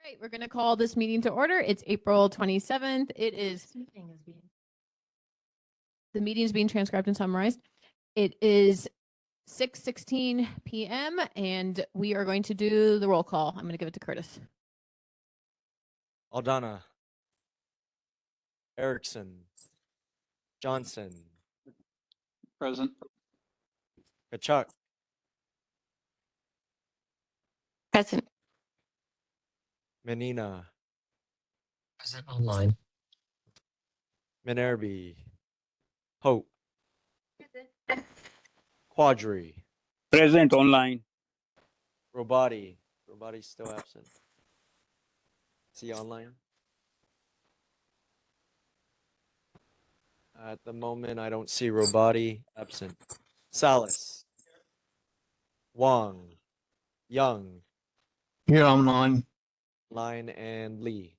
Right, we're going to call this meeting to order. It's April 27th. The meeting is being transcribed and summarized. It is 6:16 p.m. and we are going to do the roll call. I'm going to give it to Curtis. Aldana, Erickson, Johnson, Present. Kachuk, Present. Menina, Present online. Minerby, Hope, Quadri, Present online. Robati. Robati's still absent. Is he online? At the moment, I don't see Robati absent. Salas, Wang, Young, Here online. Line, and Lee.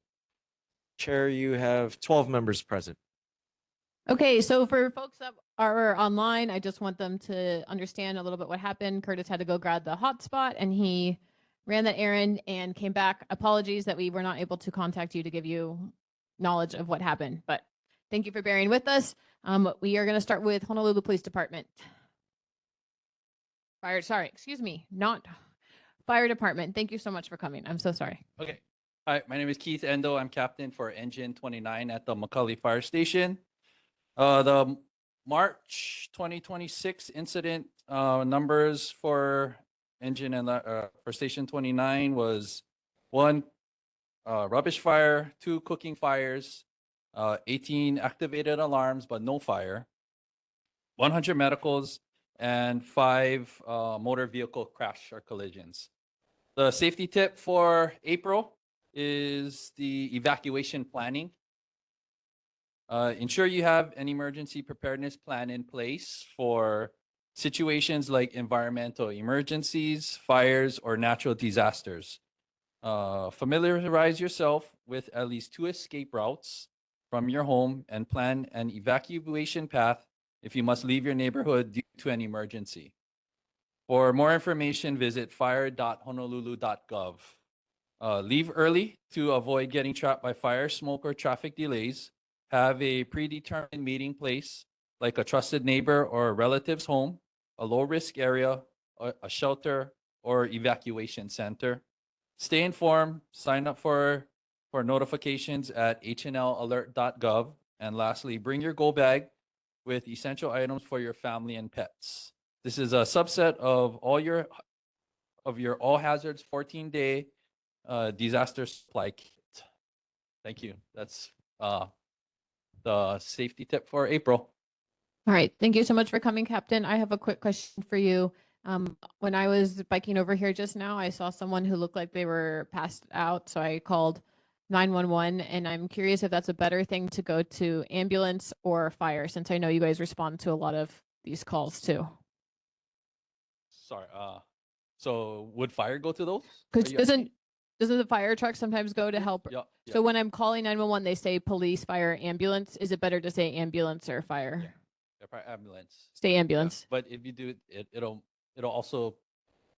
Chair, you have 12 members present. Okay, so for folks that are online, I just want them to understand a little bit what happened. Curtis had to go grab the hotspot and he ran that errand and came back. Apologies that we were not able to contact you to give you knowledge of what happened, but thank you for bearing with us. We are going to start with Honolulu Police Department. Not Fire Department. Thank you so much for coming. I'm so sorry. Okay. Hi, my name is Keith Endo. I'm captain for Engine 29 at the McCully Fire Station. The March 2026 incident numbers for engine and for Station 29 was 1 rubbish fire, 2 cooking fires, 18 activated alarms but no fire, 100 medicals, and 5 motor vehicle crash or collisions. The safety tip for April is the evacuation planning. Ensure you have an emergency preparedness plan in place for situations like environmental emergencies, fires, or natural disasters. Familiarize yourself with at least 2 escape routes from your home and plan an evacuation path if you must leave your neighborhood due to an emergency. For more information, visit fire.honolulu.gov. Leave early to avoid getting trapped by fire, smoke, or traffic delays. Have a predetermined meeting place, like a trusted neighbor or a relative's home, a low-risk area, a shelter, or evacuation center. Stay informed. Sign up for notifications at hnlalert.gov. And lastly, bring your go bag with essential items for your family and pets. This is a subset of your all hazards 14-day disaster supply kit. Thank you. That's the safety tip for April. All right. Thank you so much for coming, Captain. I have a quick question for you. When I was biking over here just now, I saw someone who looked like they were passed out. So I called 911 and I'm curious if that's a better thing to go to ambulance or fire, since I know you guys respond to a lot of these calls too. Sorry. So would fire go to those? Because doesn't the fire truck sometimes go to help? Yeah. So when I'm calling 911, they say police, fire, ambulance. Is it better to say ambulance or fire? Yeah, probably ambulance. Stay ambulance. Yeah. But if you do it, it'll also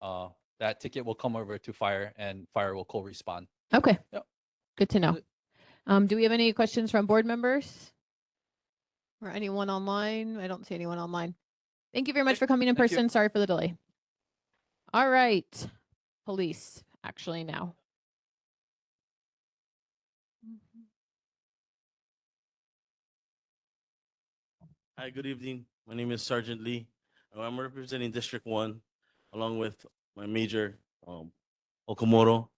that ticket will come over to fire and fire will co-respond. Okay. Yep. Good to know. Do we have any questions from board members or anyone online? I don't see anyone online. Thank you very much for coming in person. Sorry for the delay. All right. Police, actually now. Hi, good evening. My name is Sergeant Lee. I'm representing District 1 along with my Major Okamoto,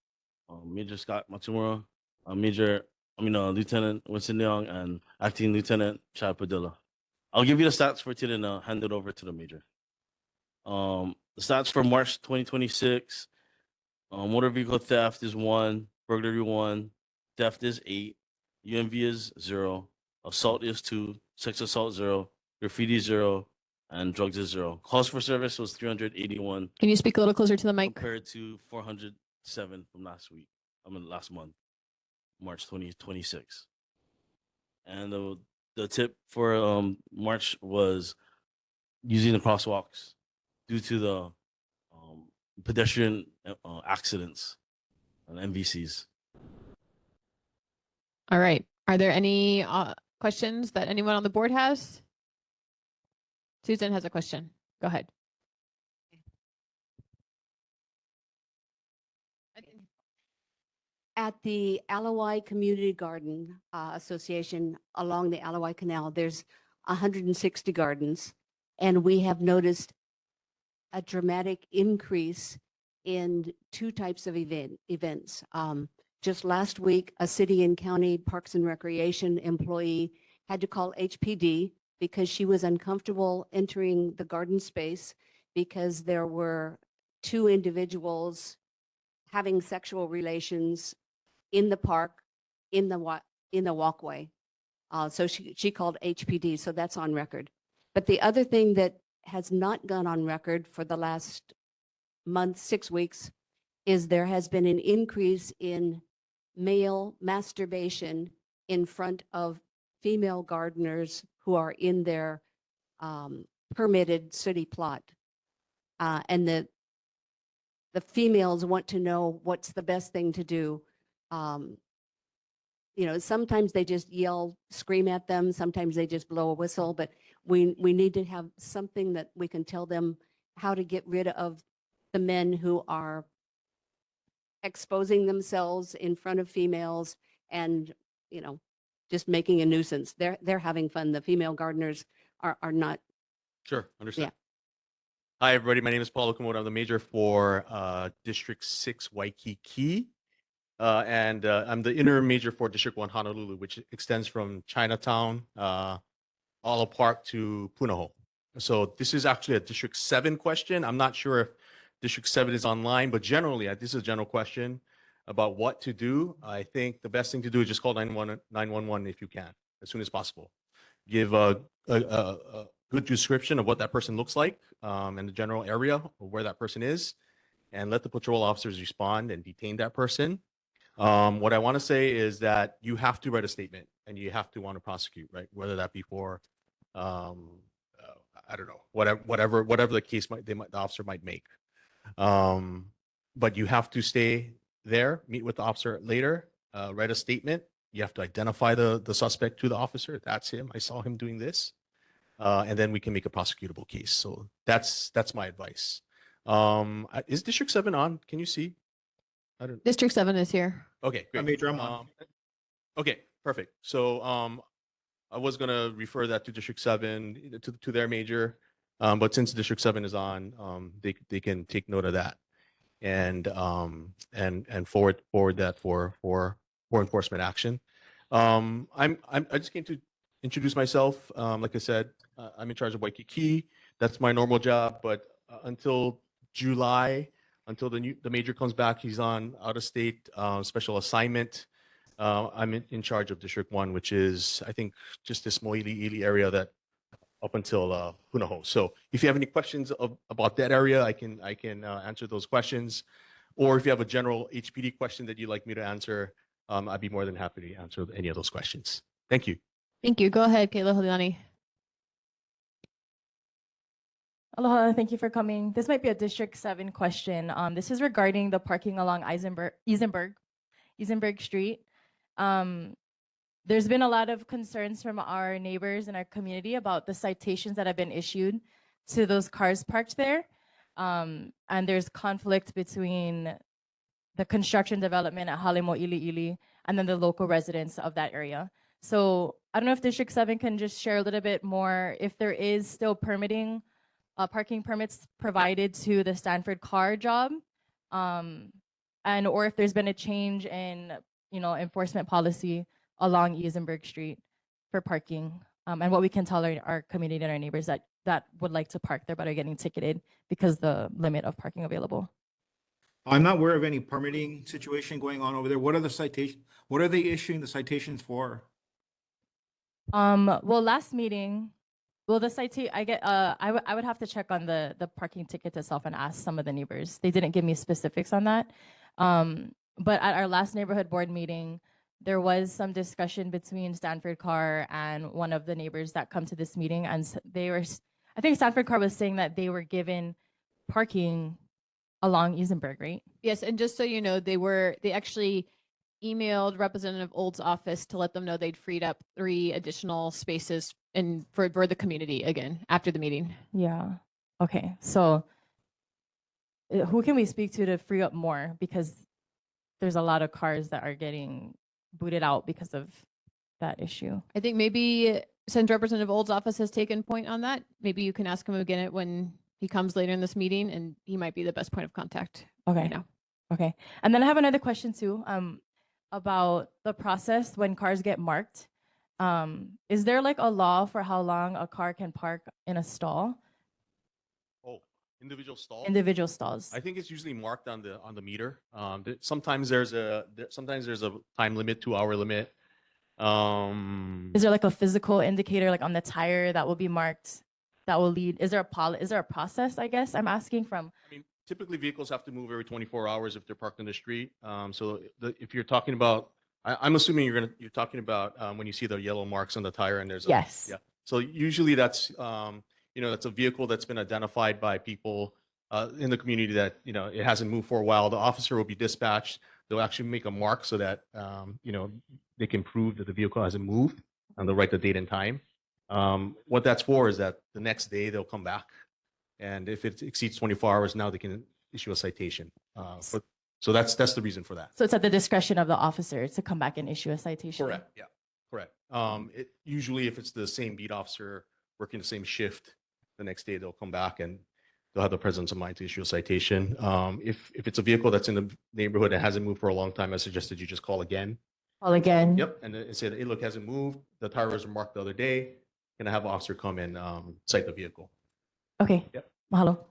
Major Scott Matsumura, Lieutenant Winston Leong, and Acting Lieutenant Chad Padilla. I'll give you the stats for today and I'll hand it over to the Major. The stats for March 2026, motor vehicle theft is 1, burglary 1, theft is 8, UMV is 0, assault is 2, sex assault 0, graffiti 0, and drugs is 0. Calls for service was 381. Can you speak a little closer to the mic? Compared to 407 from last month, March 2026. And the tip for March was using the crosswalks due to the pedestrian accidents and MVCs. All right. Are there any questions that anyone on the board has? Susan has a question. Go ahead. At the Alawai Community Garden Association along the Alawai Canal, there's 160 gardens, and we have noticed a dramatic increase in two types of events. Just last week, a city and county Parks and Recreation employee had to call HPD because she was uncomfortable entering the garden space because there were two individuals having sexual relations in the park, in the walkway. So she called HPD, so that's on record. But the other thing that has not gone on record for the last month, 6 weeks, is there has been an increase in male masturbation in front of female gardeners who are in their permitted city plot. And the females want to know what's the best thing to do. You know, sometimes they just yell, scream at them. Sometimes they just blow a whistle, but we need to have something that we can tell them how to get rid of the men who are exposing themselves in front of females and, you know, just making a nuisance. They're having fun. The female gardeners are not. Sure, understand. Yeah. Hi, everybody. My name is Paul Okamoto. I'm the major for District 6 Waikiki. And I'm the interim major for District 1 Honolulu, which extends from Chinatown, Ala Park to Punahou. So this is actually a District 7 question. I'm not sure if District 7 is online, but generally, this is a general question about what to do. I think the best thing to do is just call 911 if you can, as soon as possible. Give a good description of what that person looks like and the general area of where that person is, and let the patrol officers respond and detain that person. What I want to say is that you have to write a statement and you have to want to prosecute, right? Whether that be for, I don't know, whatever the case the officer might make. But you have to stay there, meet with the officer later, write a statement. You have to identify the suspect to the officer. That's him. I saw him doing this. And then we can make a prosecutable case. So that's my advice. Is District 7 on? Can you see? District 7 is here. Okay, great. Major, I'm on. Okay, perfect. So I was gonna refer that to District 7 to their major, but since District 7 is on, they can take note of that and forward that for enforcement action. I just came to introduce myself. Like I said, I'm in charge of Waikiki. That's my normal job, but until July, until the major comes back, he's on out of state special assignment. I'm in charge of District 1, which is, I think, just this Mōʻiliʻili area that up until Punahou. So if you have any questions about that area, I can answer those questions. Or if you have a general HPD question that you'd like me to answer, I'd be more than happy to answer any of those questions. Thank you. Thank you. Go ahead, Kayla Holiani. Aloha, thank you for coming. This might be a District 7 question. This is regarding the parking along Isenberg Street. There's been a lot of concerns from our neighbors in our community about the citations that have been issued to those cars parked there. And there's conflict between the construction development at Hale Mōʻiliʻili and then the local residents of that area. So I don't know if District 7 can just share a little bit more if there is still parking permits provided to the Stanford car job, and or if there's been a change in enforcement policy along Isenberg Street for parking, and what we can tell our community and our neighbors that would like to park there but are getting ticketed because the limit of parking available. I'm not aware of any permitting situation going on over there. What are the citations? What are they issuing the citations for? Well, last meeting, the citation I would have to check on the parking ticket itself and ask some of the neighbors. They didn't give me specifics on that. But at our last neighborhood board meeting, there was some discussion between Stanford Car and one of the neighbors that come to this meeting, and I think Stanford Car was saying that they were given parking along Isenberg, right? Yes, and just so you know, they actually emailed Representative Old's office to let them know they'd freed up 3 additional spaces for the community again after the meeting. Yeah. Okay. So who can we speak to free up more? Because there's a lot of cars that are getting booted out because of that issue. I think maybe since Representative Old's office has taken point on that, maybe you can ask him again when he comes later in this meeting, and he might be the best point of contact Okay. right now. Okay. And then I have another question too, about the process when cars get marked. Is there like a law for how long a car can park in a stall? Oh, individual stalls? Individual stalls. I think it's usually marked on the meter. Sometimes there's a time limit, 2-hour limit. Is there like a physical indicator like on the tire that will be marked that will lead? Is there a process, I guess I'm asking from? I mean, typically vehicles have to move every 24 hours if they're parked on the street. So if you're talking about, I'm assuming you're talking about when you see the yellow marks on the tire and there's a, Yes. yeah. So usually that's that's a vehicle that's been identified by people in the community that it hasn't moved for a while. The officer will be dispatched. They'll actually make a mark so that they can prove that the vehicle hasn't moved, and they'll write the date and time. What that's for is that the next day they'll come back, and if it exceeds 24 hours, now they can issue a citation. So that's the reason for that. So it's at the discretion of the officer to come back and issue a citation. Correct. Yeah. Correct. Usually, if it's the same beat officer working the same shift, the next day they'll come back and they'll have the presence of mind to issue a citation. If it's a vehicle that's in the neighborhood that hasn't moved for a long time, I suggest that you just call again. Call again. Yep, and then say that, hey, look, hasn't moved. The tires were marked the other day. Can I have an officer come and cite the vehicle? Okay. Yep. Mahalo. All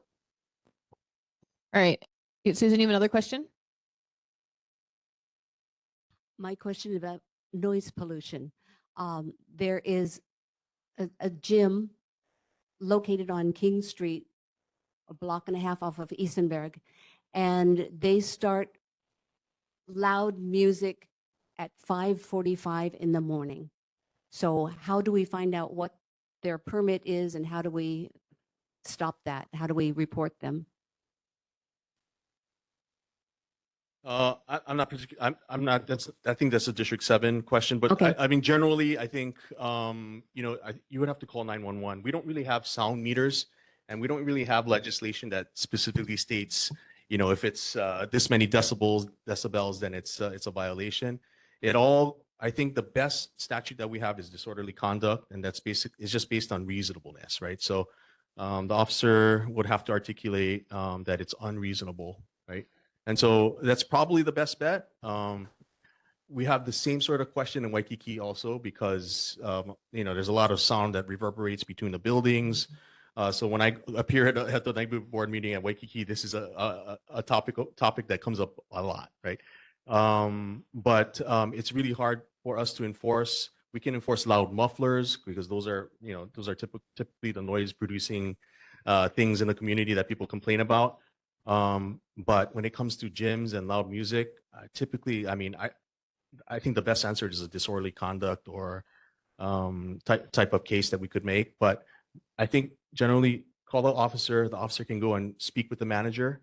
right. Susan, you have another question? My question about noise pollution. There is a gym located on King Street, a block and a half off of Isenberg, and they start loud music at 5:45 in the morning. So how do we find out what their permit is and how do we stop that? How do we report them? I'm not particular. I'm not. I think that's a District 7 question. But Okay. I mean, generally, I think you would have to call 911. We don't really have sound meters, and we don't really have legislation that specifically states, if it's this many decibels, then it's a violation. I think the best statute that we have is disorderly conduct, and it's just based on reasonableness, right? So the officer would have to articulate that it's unreasonable, right? And so that's probably the best bet. We have the same sort of question in Waikiki also because there's a lot of sound that reverberates between the buildings. So when I appear at the neighborhood board meeting at Waikiki, this is a topic that comes up a lot, right? But it's really hard for us to enforce. We can enforce loud mufflers because those are typically the noise producing things in the community that people complain about. But when it comes to gyms and loud music, typically, I think the best answer is a disorderly conduct or type of case that we could make. But I think generally call the officer. The officer can go and speak with the manager.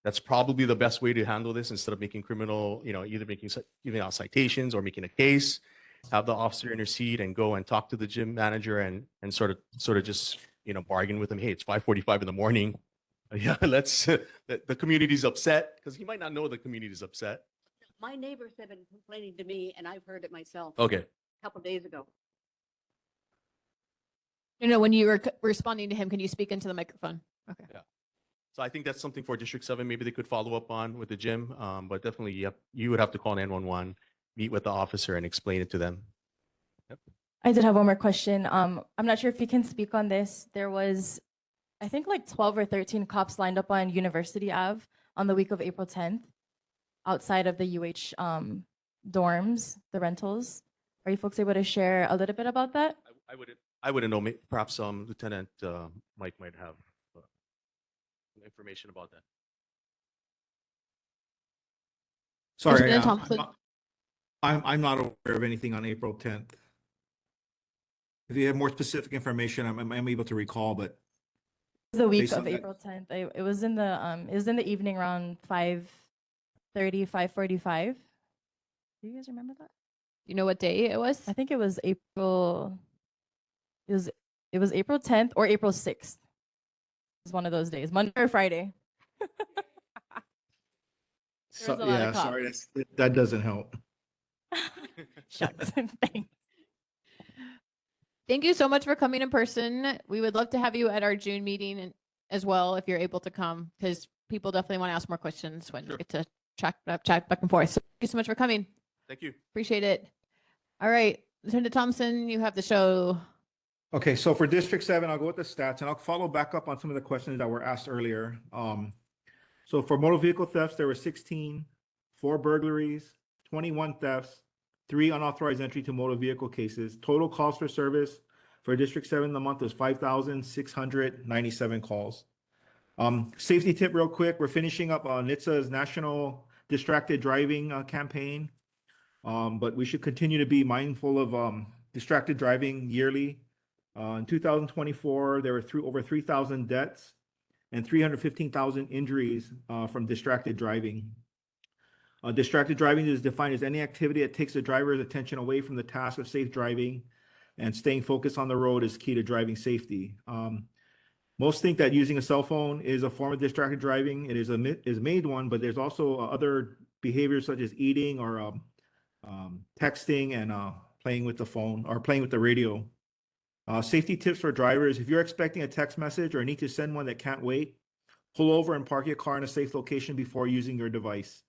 That's probably the best way to handle this instead of making criminal, either giving out citations or making a case. Have the officer intercede and go and talk to the gym manager and sort of just bargain with him. Hey, it's 5:45 in the morning. Yeah, the community's upset because he might not know the community's upset. My neighbors have been complaining to me and I've heard it myself. Okay. A couple days ago. When you were responding to him, can you speak into the microphone? Okay. Yeah. So I think that's something for District 7. Maybe they could follow up on with the gym. But definitely, you would have to call 911, meet with the officer, and explain it to them. Yep. I did have one more question. I'm not sure if you can speak on this. There was, I think, like 12 or 13 cops lined up on University Ave on the week of April 10th, outside of the UH dorms, the rentals. Are you folks able to share a little bit about that? I wouldn't know. Perhaps Lieutenant Mike might have information about that. Sorry, Lieutenant Thompson. I'm not aware of anything on April 10th. If you have more specific information, I'm able to recall, but The week based of on that- April 10th. It was in the evening around 5:30, 5:45. Do you guys remember that? You know what day it was? I think it was April. It was April 10th or April 6th. It was one of those days, Monday or Friday. There was a lot of cops. sorry, that doesn't help. Shucks. Thanks. Thank you so much for coming in person. We would love to have you at our June meeting and as well if you're able to come, because people definitely want to ask more questions when Sure. we get to chat back and forth. So thank you so much for coming. Thank you. Appreciate it. All right, Lieutenant Thompson, you have the show. Okay, so for District 7, I'll go with the stats and I'll follow back up on some of the questions that were asked earlier. So for motor vehicle thefts, there were 16, 4 burglaries, 21 thefts, 3 unauthorized entry to motor vehicle cases. Total calls for service for District 7 in the month was 5,697 calls. Safety tip real quick, we're finishing up NHTSA's National Distracted Driving campaign, but we should continue to be mindful of distracted driving yearly. In 2024, there were over 3,000 deaths and 315,000 injuries from distracted driving. Distracted driving is defined as any activity that takes the driver's attention away from the task of safe driving, and staying focused on the road is key to driving safety. Most think that using a cell phone is a form of distracted driving. It is made one, but there's also other behaviors such as eating or texting and playing with the phone or playing with the radio. Safety tips for drivers: if you're expecting a text message or need to send one that can't wait, pull over and park your car in a safe location before using your device.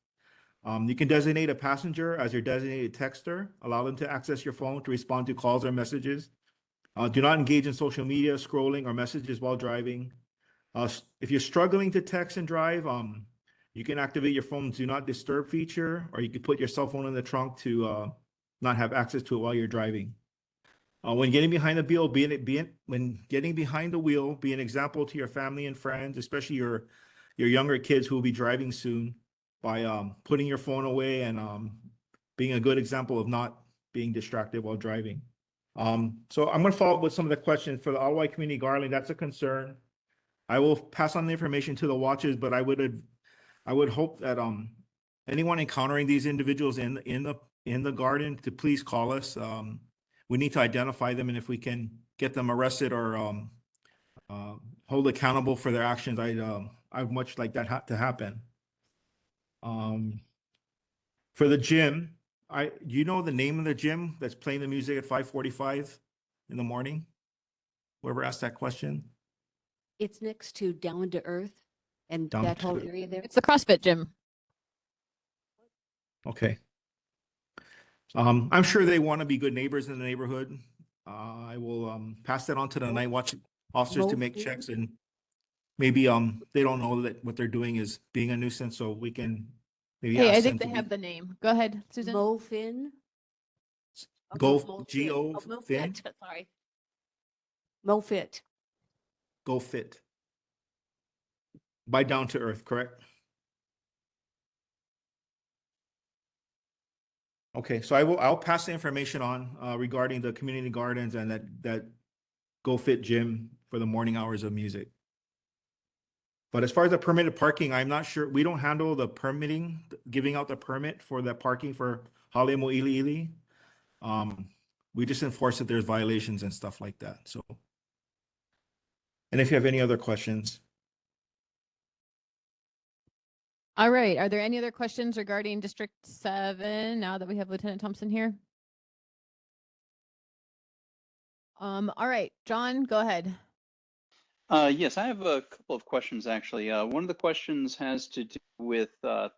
You can designate a passenger as your designated texter. Allow them to access your phone to respond to calls or messages. Do not engage in social media, scrolling, or messages while driving. If you're struggling to text and drive, you can activate your phone's Do Not Disturb feature, or you can put your cell phone in the trunk to not have access to it while you're driving. When getting behind the wheel, be an example to your family and friends, especially your younger kids who will be driving soon, by putting your phone away and being a good example of not being distracted while driving. So I'm going to follow up with some of the questions for the Alawai Community Garland. That's a concern. I will pass on the information to the watches, but I would hope that anyone encountering these individuals in the garden to please call us. We need to identify them, and if we can get them arrested or hold accountable for their actions, I'd much like that to happen. For the gym, do you know the name of the gym that's playing the music at 5:45 in the morning? Whoever asked that question? It's next to Down to Earth and Down that to whole Earth. area there. It's the CrossFit gym. Okay. I'm sure they want to be good neighbors in the neighborhood. I will pass that on to the night watch officers to make checks, and maybe they don't know that what they're doing is being a nuisance, so we can maybe Hey, ask I them think they to have the name. Go ahead, Susan. MoFin. Go MoFit. G-O Oh, Fin? MoFit, sorry. MoFit. Go Fit. By Down to Earth, correct? Okay, so I'll pass the information on regarding the community gardens and that Go Fit gym for the morning hours of music. But as far as the permitted parking, I'm not sure. We don't handle the permitting, giving out the permit for the parking for Hale Mōʻiliʻili. We just enforce that there's violations and stuff like that. So, and if you have any other questions. All right. Are there any other questions regarding District 7 now that we have Lieutenant Thompson here? All right, John, go ahead. Yes, I have a couple of questions actually. One of the questions has to do with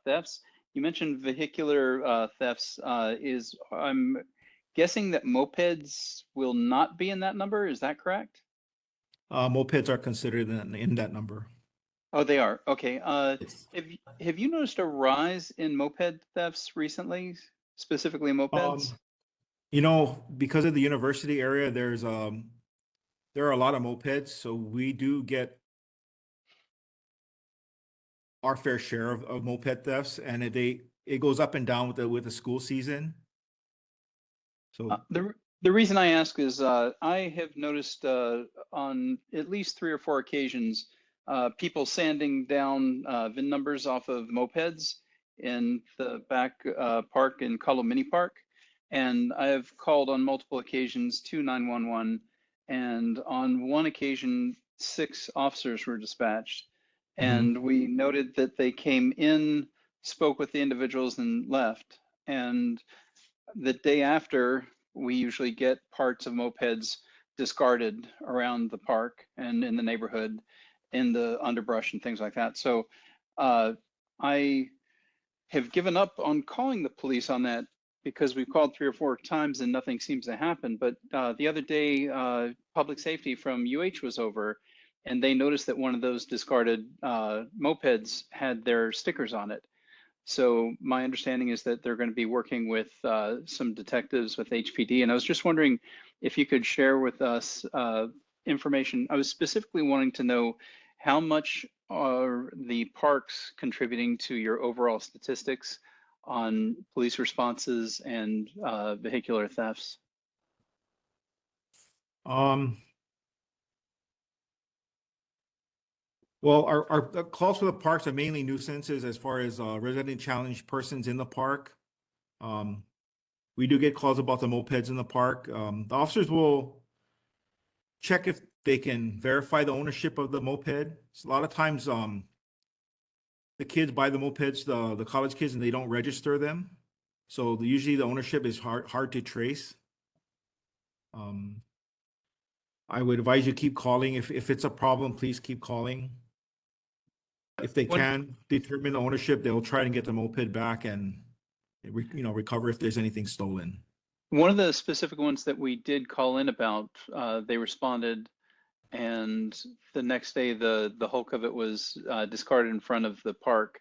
thefts. You mentioned vehicular thefts. I'm guessing that mopeds will not be in that number. Is that correct? Mopeds are considered in that number. Oh, they are. Okay. Yes. Have you noticed a rise in moped thefts recently, specifically mopeds? You know, because of the university area, there are a lot of mopeds, so we do get our fair share of moped thefts, and it goes up and down with the school season. So The reason I ask is I have noticed on at least 3 or 4 occasions people sanding down VIN numbers off of mopeds, in the back park in Kalo Mini Park. And I have called on multiple occasions to 911. And on one occasion, 6 officers were dispatched. And we noted that they came in, spoke with the individuals, and left. And the day after, we usually get parts of mopeds discarded around the park and in the neighborhood, in the underbrush and things like that. So I have given up on calling the police on that because we've called 3 or 4 times and nothing seems to happen. But the other day, public safety from UH was over, and they noticed that one of those discarded mopeds had their stickers on it. So my understanding is that they're going to be working with some detectives with HPD. And I was just wondering if you could share with us information. I was specifically wanting to know how much are the parks contributing to your overall statistics on police responses and vehicular thefts? Well, our calls for the parks are mainly nuisances as far as resident challenged persons in the park. We do get calls about the mopeds in the park. The officers will check if they can verify the ownership of the moped. So a lot of times, the kids buy the mopeds, the college kids, and they don't register them. So usually the ownership is hard to trace. I would advise you keep calling. If it's a problem, please keep calling. If they can determine the ownership, they'll try and get the moped back and recover if there's anything stolen. One of the specific ones that we did call in about, they responded, and the next day the hulk of it was discarded in front of the park,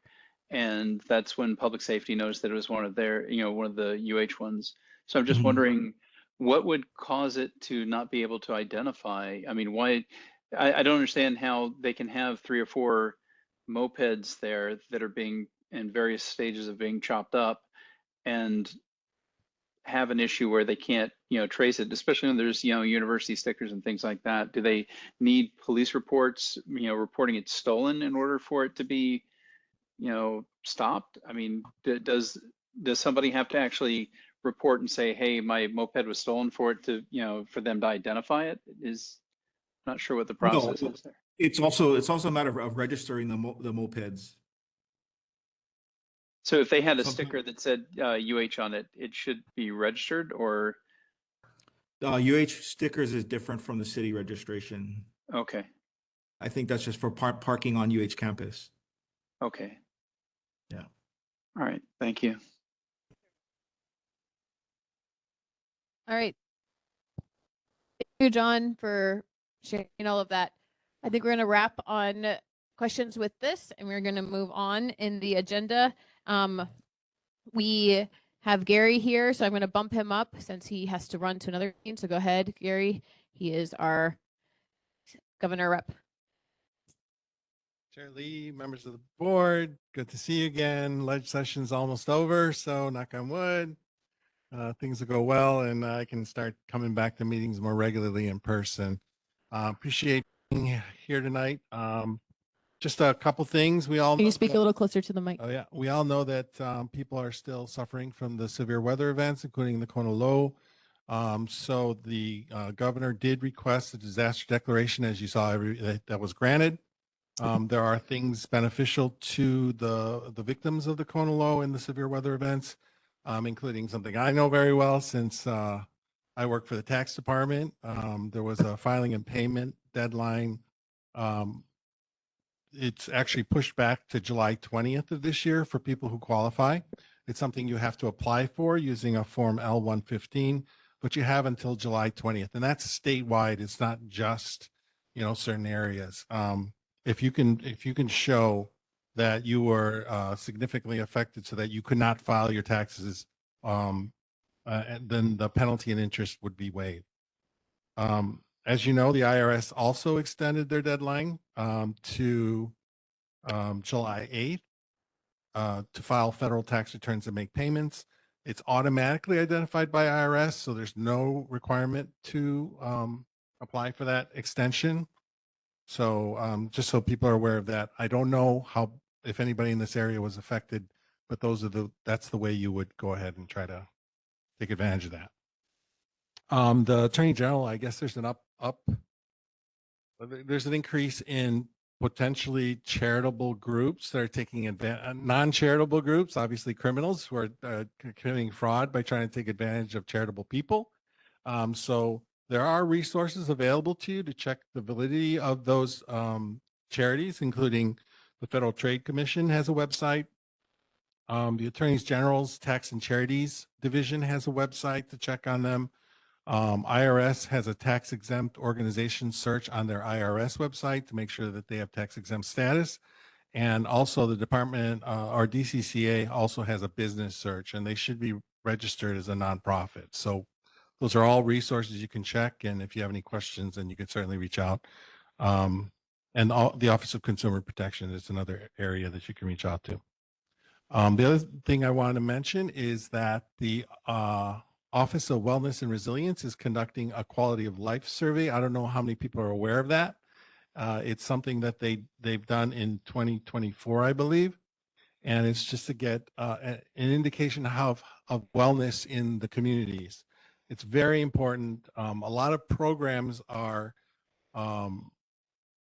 and that's when public safety noticed that it was one of their, one of the UH ones. So I'm just wondering, what would cause it to not be able to identify? I mean, why? I don't understand how they can have 3 or 4 mopeds there that are being in various stages of being chopped up and have an issue where they can't, trace it, especially when there's, university stickers and things like that. Do they need police reports, reporting it stolen in order for it to be, stopped? I mean, does somebody have to actually report and say, hey, my moped was stolen, for it to, for them to identify it? Not sure what the process is there. It's also a matter of registering the mopeds. So if they had a sticker that said UH on it, it should be registered, or? UH stickers is different from the city registration. Okay. I think that's just for parking on UH campus. Okay. Yeah. All right. Thank you. All right. Thank you, John, for sharing all of that. I think we're going to wrap on questions with this, and we're going to move on in the agenda. We have Gary here, so I'm going to bump him up since he has to run to another meeting. So go ahead, Gary. He is our governor rep. Chair Lee, members of the board, good to see you again. Ledge session's almost over, so knock on wood. Things will go well, and I can start coming back to meetings more regularly in person. Appreciate being here tonight. Just a couple things. Can you speak a little closer to the mic? Oh yeah, we all know that people are still suffering from the severe weather events, including the Kona low. So the governor did request a disaster declaration, as you saw, that was granted. There are things beneficial to the victims of the Kona low and the severe weather events, including something I know very well since I work for the tax department. There was a filing and payment deadline. It's actually pushed back to July 20th of this year for people who qualify. It's something you have to apply for using a form L-115, but you have until July 20th, and that's statewide. It's not just, certain areas. If you can show that you were significantly affected so that you could not file your taxes, and then the penalty and interest would be waived. As you know, the IRS also extended their deadline to July 8th to file federal tax returns and make payments. It's automatically identified by IRS, so there's no requirement to apply for that extension. So just so people are aware of that, I don't know if anybody in this area was affected but that's the way you would go ahead and try to take advantage of that. The Attorney General, I guess there's there's an increase in potentially charitable groups that are taking advantage, non-charitable groups, obviously criminals who are committing fraud by trying to take advantage of charitable people. So there are resources available to you to check the validity of those charities, including the Federal Trade Commission has a website. The Attorney General's Tax and Charities Division has a website to check on them. IRS has a tax exempt organization search on their IRS website to make sure that they have tax exempt status. And also the department or DCCA also has a business search, and they should be registered as a nonprofit. So those are all resources you can check. And if you have any questions, then you can certainly reach out. And the Office of Consumer Protection is another area that you can reach out to. The other thing I wanted to mention is that the Office of Wellness and Resilience is conducting a quality of life survey. I don't know how many people are aware of that. It's something that they've done in 2024, I believe. And it's just to get an indication of wellness in the communities. It's very important. A lot of programs are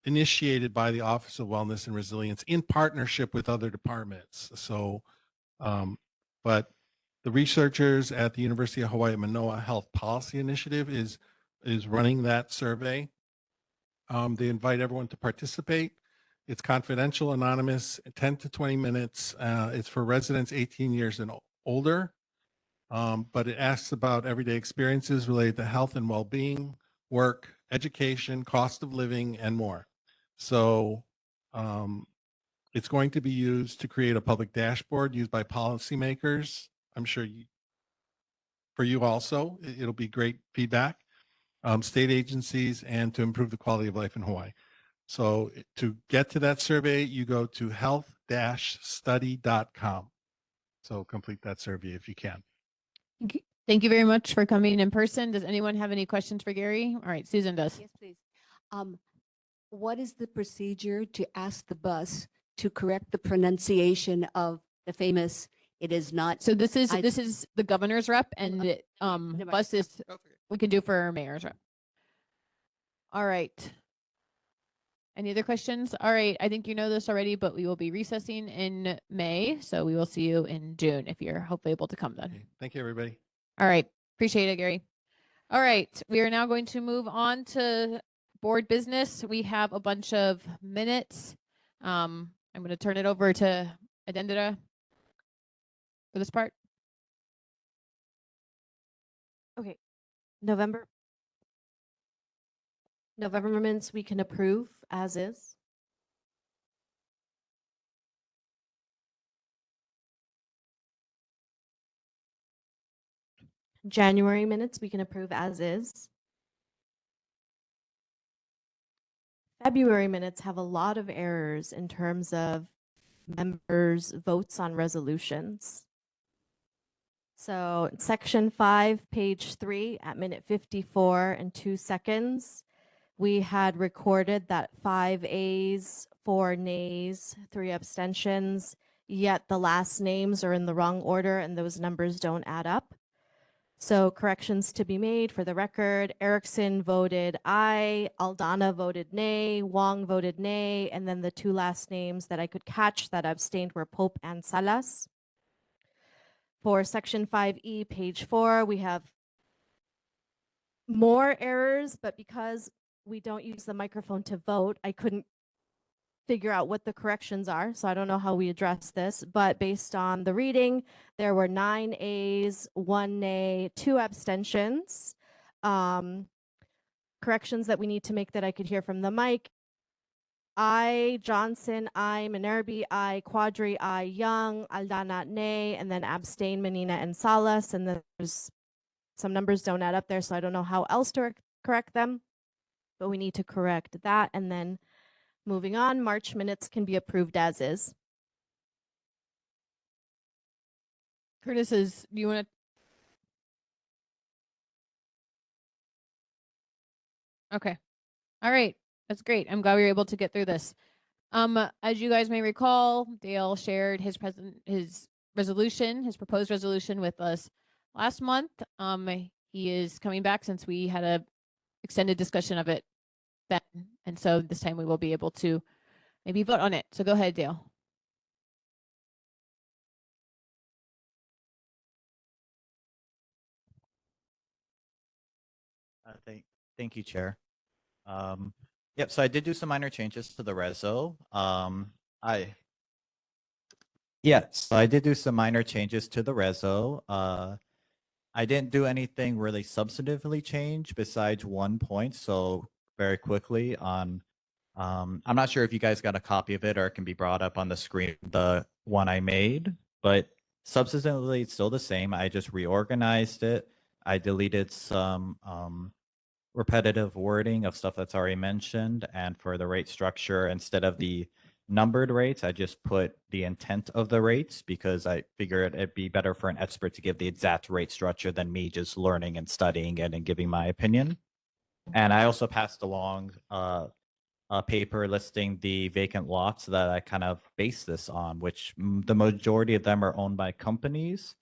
initiated by the Office of Wellness and Resilience in partnership with other departments. So, but the researchers at the University of Hawaii Manoa Health Policy Initiative is running that survey. They invite everyone to participate. It's confidential, anonymous, 10 to 20 minutes. It's for residents 18 years and older, but it asks about everyday experiences related to health and well-being, work, education, cost of living, and more. So it's going to be used to create a public dashboard used by policymakers. I'm sure for you also, it'll be great feedback, state agencies, and to improve the quality of life in Hawaii. So to get to that survey, you go to health-study.com. So complete that survey if you can. Thank you very much for coming in person. Does anyone have any questions for Gary? All right, Susan does. Yes, please. What is the procedure to ask the bus to correct the pronunciation of the famous, it is not? So this is the governor's rep, and bus is we can do for mayor's rep. All right. Any other questions? All right. I think you know this already, but we will be recessing in May. So we will see you in June if you're hopefully able to come then. Okay. Thank you, everybody. All right. Appreciate it, Gary. All right. We are now going to move on to board business. We have a bunch of minutes. I'm going to turn it over to Adendra for this part. Okay. November minutes we can approve as is. January minutes we can approve as is. February minutes have a lot of errors in terms of members' votes on resolutions. So section 5, page 3 at minute 54 and 2 seconds, we had recorded that 5 ayes, 4 nays, 3 abstentions, yet the last names are in the wrong order and those numbers don't add up. So corrections to be made for the record. Erickson voted aye, Aldana voted nay, Wong voted nay, and then the 2 last names that I could catch that abstained were Pope and Salas. For section 5E, page 4, we have more errors, but because we don't use the microphone to vote, I couldn't figure out what the corrections are. So I don't know how we address this, but based on the reading, there were 9 ayes, 1 nay, 2 abstentions. Corrections that we need to make that I could hear from the mic. I, Johnson, I, Minerby, I, Quadri, I, Young, Aldana, nay, and then abstain, Menina and Salas. And then there's some numbers don't add up there, so I don't know how else to correct them, but we need to correct that. And then moving on, March minutes can be approved as is. Curtis, do you want to? Okay. All right. That's great. I'm glad we were able to get through this. As you guys may recall, Dale shared his resolution, his proposed resolution with us last month. He is coming back since we had a extended discussion of it then. And so this time we will be able to maybe vote on it. So go ahead, Dale. Thank you, Chair. Yep, so I did do some minor changes to the reso. So I did do some minor changes to the reso. I didn't do anything really substantively change besides one point. So very quickly on, I'm not sure if you guys got a copy of it or it can be brought up on the screen, the one I made, but substantively it's still the same. I just reorganized it. I deleted some repetitive wording of stuff that's already mentioned. And for the rate structure, instead of the numbered rates, I just put the intent of the rates because I figured it'd be better for an expert to give the exact rate structure than me just learning and studying it and giving my opinion. And I also passed along a paper listing the vacant lots that I kind of base this on, which the majority of them are owned by companies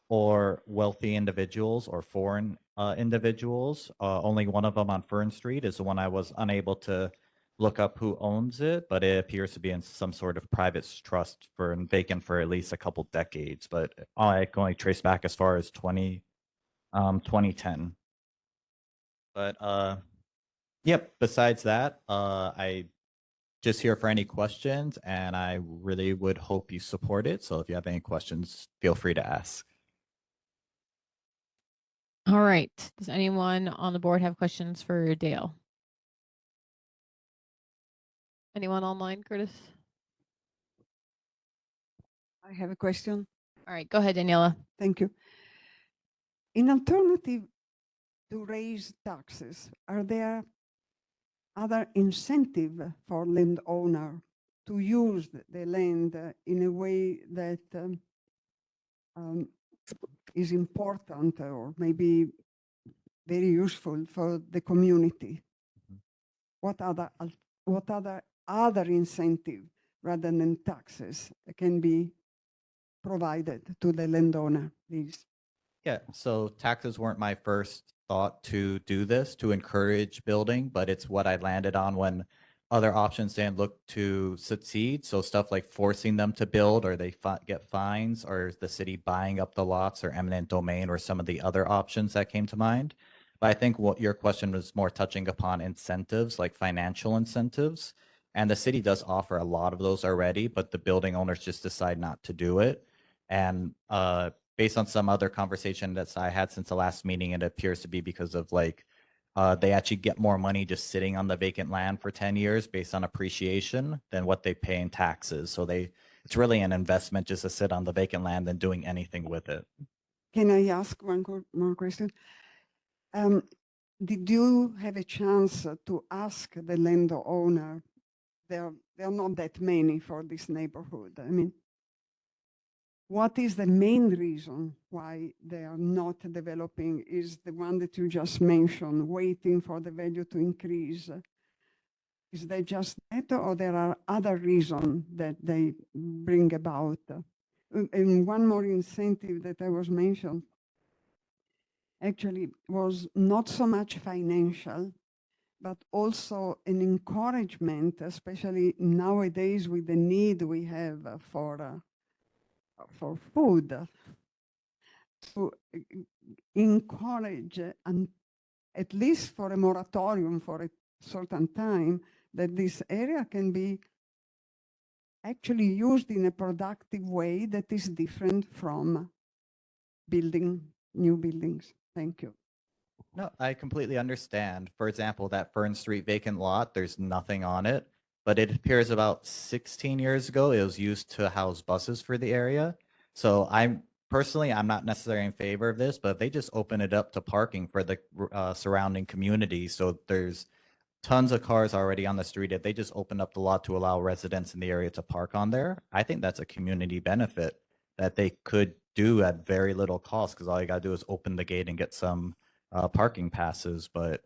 or wealthy individuals or foreign individuals. Only one of them on Fern Street is the one I was unable to look up who owns it, but it appears to be in some sort of private trust for vacant for at least a couple decades. But I can only trace back as far as 2010. But yep, besides that, I just here for any questions, and I really would hope you support it. So if you have any questions, feel free to ask. All right. Does anyone on the board have questions for Dale? Anyone online, Curtis? I have a question. All right, go ahead, Daniela. Thank you. In alternative to raise taxes, are there other incentive for landowner to use the land in a way that is important or maybe very useful for the community? What other incentive rather than taxes can be provided to the landowner, please? Yeah, so taxes weren't my first thought to do this, to encourage building, but it's what I landed on when other options didn't look to succeed. So stuff like forcing them to build or they get fines or the city buying up the lots or eminent domain or some of the other options that came to mind. But I think what your question was more touching upon incentives, like financial incentives. And the city does offer a lot of those already, but the building owners just decide not to do it. And based on some other conversation that I had since the last meeting, it appears to be because of like, they actually get more money just sitting on the vacant land for 10 years based on appreciation than what they pay in taxes. So it's really an investment just to sit on the vacant land than doing anything with it. Can I ask one more question? Did you have a chance to ask the landowner? There are not that many for this neighborhood. I mean, what is the main reason why they are not developing? Is the one that you just mentioned, waiting for the value to increase? Is that just that, or there are other reasons that they bring about? And one more incentive that I was mentioned actually was not so much financial, but also an encouragement, especially nowadays with the need we have for food, to encourage, and at least for a moratorium for a certain time, that this area can be actually used in a productive way that is different from building new buildings. Thank you. No, I completely understand. For example, that Fern Street vacant lot, there's nothing on it, but it appears about 16 years ago, it was used to house buses for the area. So I'm not necessarily in favor of this, but if they just open it up to parking for the surrounding community, so there's tons of cars already on the street. If they just open up the lot to allow residents in the area to park on there, I think that's a community benefit that they could do at very little cost because all you got to do is open the gate and get some parking passes. But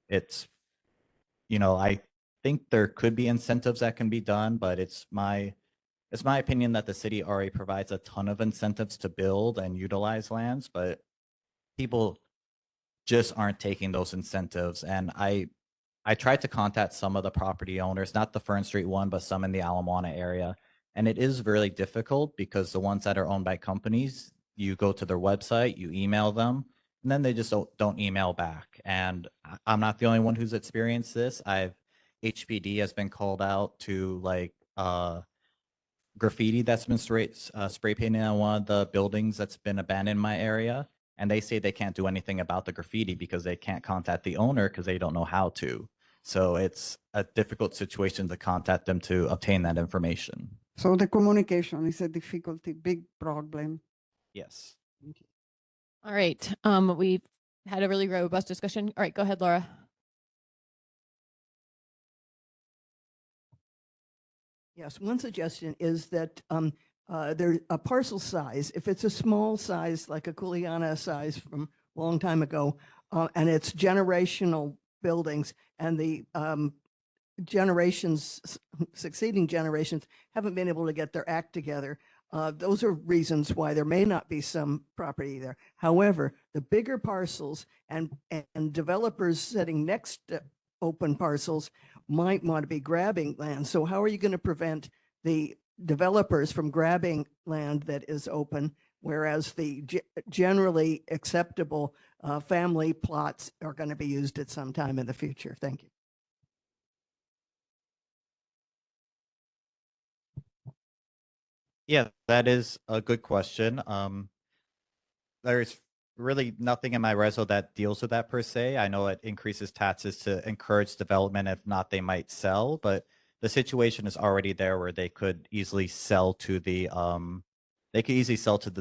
it's, I think there could be incentives that can be done, but it's my it's my opinion that the city already provides a ton of incentives to build and utilize lands, but people just aren't taking those incentives. And I tried to contact some of the property owners, not the Fern Street one, but some in the Ala Moana area. And it is really difficult because the ones that are owned by companies, you go to their website, you email them, and then they just don't email back. And I'm not the only one who's experienced this. HPD has been called out to like graffiti that's been spray painted on one of the buildings that's been abandoned in my area. And they say they can't do anything about the graffiti because they can't contact the owner because they don't know how to. So it's a difficult situation to contact them to obtain that information. So the communication is a difficulty, big problem. Yes. All right. We've had a really robust discussion. All right, go ahead, Laura. Yes, one suggestion is that there's a parcel size. If it's a small size, like a Kuleana size from a long time ago, and it's generational buildings, and the succeeding generations haven't been able to get their act together. Those are reasons why there may not be some property there. However, the bigger parcels and developers sitting next to open parcels might want to be grabbing land. So how are you going to prevent the developers from grabbing land that is open, whereas the generally acceptable family plots are going to be used at some time in the future? Thank you. Yeah, that is a good question. There's really nothing in my reso that deals with that per se. I know it increases taxes to encourage development. If not, they might sell, but the situation is already there where they could easily sell to the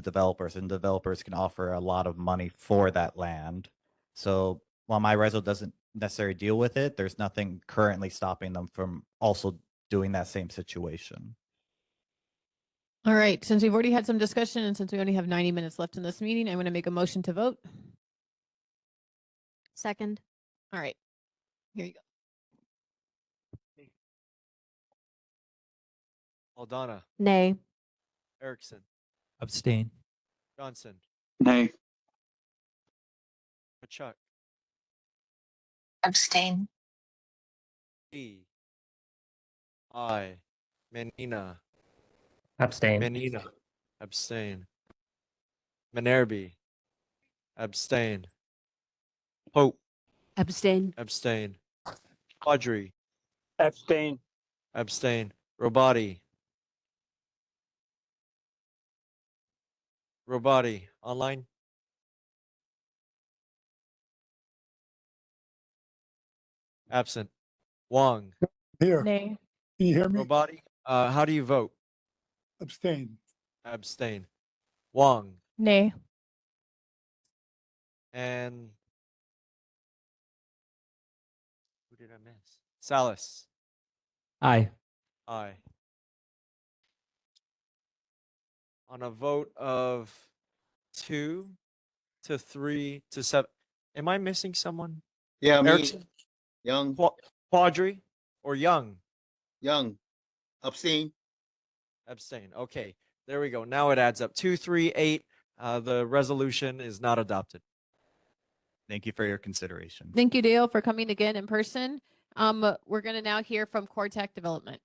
developers, and developers can offer a lot of money for that land. So while my reso doesn't necessarily deal with it, there's nothing currently stopping them from also doing that same situation. All right. Since we've already had some discussion and since we only have 90 minutes left in this meeting, I'm going to make a motion to vote. Second. All right. Here you go. Aldana, Nay. Erickson, Abstain. Johnson, Nay. Kachuk, Abstain. E. I. Menina, Abstain. Menina, abstain. Manerby, abstain. Pope, Abstain. abstain. Audrey, Abstain. abstain. Robati, online. Absent. Wong, Here. Nay. Can you hear me? Robati, how do you vote? Abstain. Abstain. Wong Nay. and who did I miss? Salas. Aye. Aye. On a vote of 2 to 3 to 7. Am I missing someone? Yeah, me. Erickson, Young. Quadri, or Young? Young. Abstain. Abstain. Okay, there we go. Now it adds up. 2, 3, 8. The resolution is not adopted. Thank you for your consideration. Thank you, Dale, for coming again in person. We're going to now hear from Cortec Development.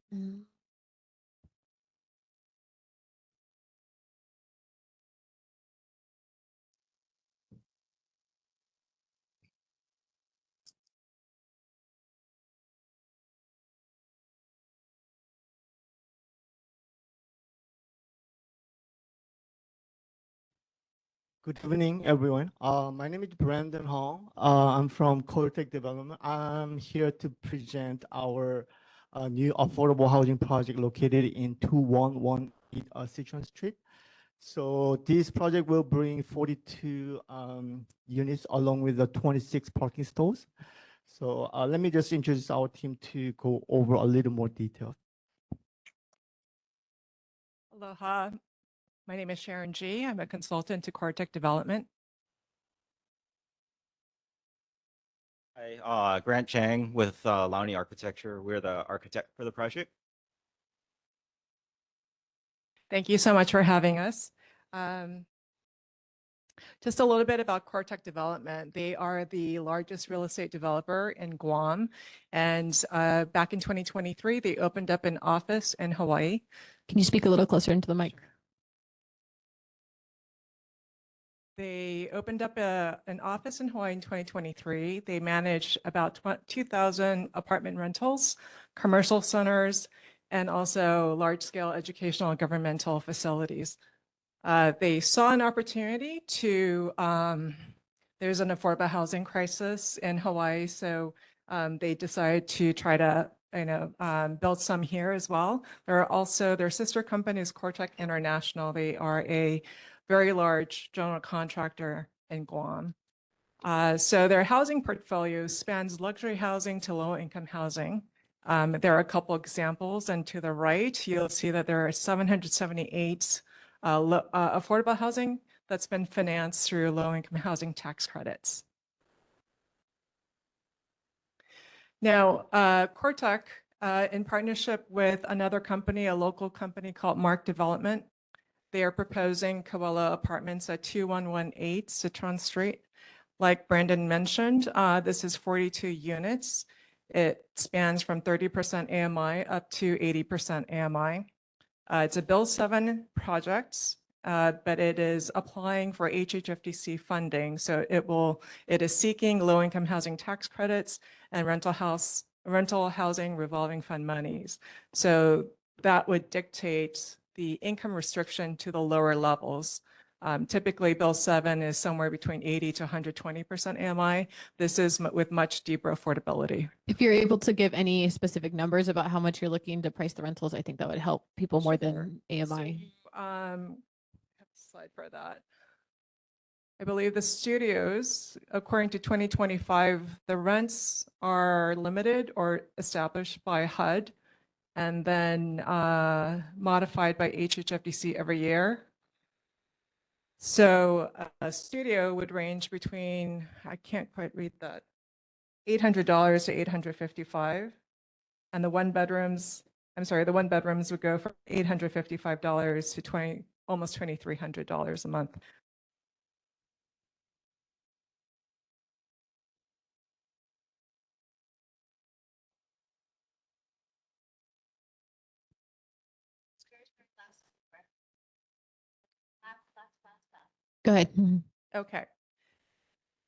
Good evening, everyone. My name is Brandon Hong. I'm from Cortec Development. I'm here to present our new affordable housing project located in 2118 Sichuan Street. So this project will bring 42 units along with the 26 parking stalls. So let me just introduce our team to go over a little more detail. Aloha. My name is Sharon G. I'm a consultant to Cortec Development. Hi, Grant Chang with Launi Architecture. We're the architect for the project. Thank you so much for having us. Just a little bit about Cortec Development. They are the largest real estate developer in Guam. And back in 2023, they opened up an office in Hawaii. Can you speak a little closer into the mic? They opened up an office in Hawaii in 2023. They manage about 2,000 apartment rentals, commercial centers, and also large-scale educational and governmental facilities. They saw an opportunity to, there's an affordable housing crisis in Hawaii, so they decided to try to build some here as well. There are also, their sister company is Cortec International. They are a very large general contractor in Guam. So their housing portfolio spans luxury housing to low-income housing. There are a couple examples, and to the right, you'll see that there are 778 affordable housing that's been financed through low-income housing tax credits. Now, Cortec, in partnership with another company, a local company called Mark Development, they are proposing Kawela Apartments at 2118 Citron Street. Like Brandon mentioned, this is 42 units. It spans from 30% AMI up to 80% AMI. It's a Bill 7 project, but it is applying for HHFDC funding. So it is seeking low-income housing tax credits and rental housing revolving fund monies. So that would dictate the income restriction to the lower levels. Typically, Bill 7 is somewhere between 80 to 120% AMI. This is with much deeper affordability. If you're able to give any specific numbers about how much you're looking to price the rentals, I think that would help people more than AMI. So, I have a slide for that. I believe the studios, according to 2025, the rents are limited or established by HUD and then modified by HHFDC every year. So a studio would range between, I can't quite read that, $800 to $855. And the one bedrooms would go from $855 to almost $2,300 a month. Go ahead. Okay.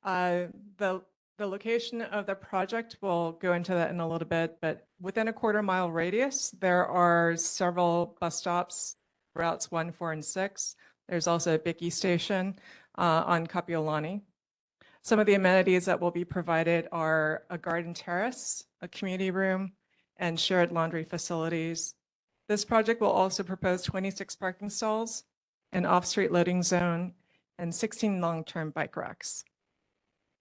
The location of the project, we'll go into that in a little bit, but within a quarter-mile radius, there are several bus stops, routes 1, 4, and 6. There's also a Biki station on Kapiolani. Some of the amenities that will be provided are a garden terrace, a community room, and shared laundry facilities. This project will also propose 26 parking stalls, an off-street loading zone, and 16 long-term bike racks.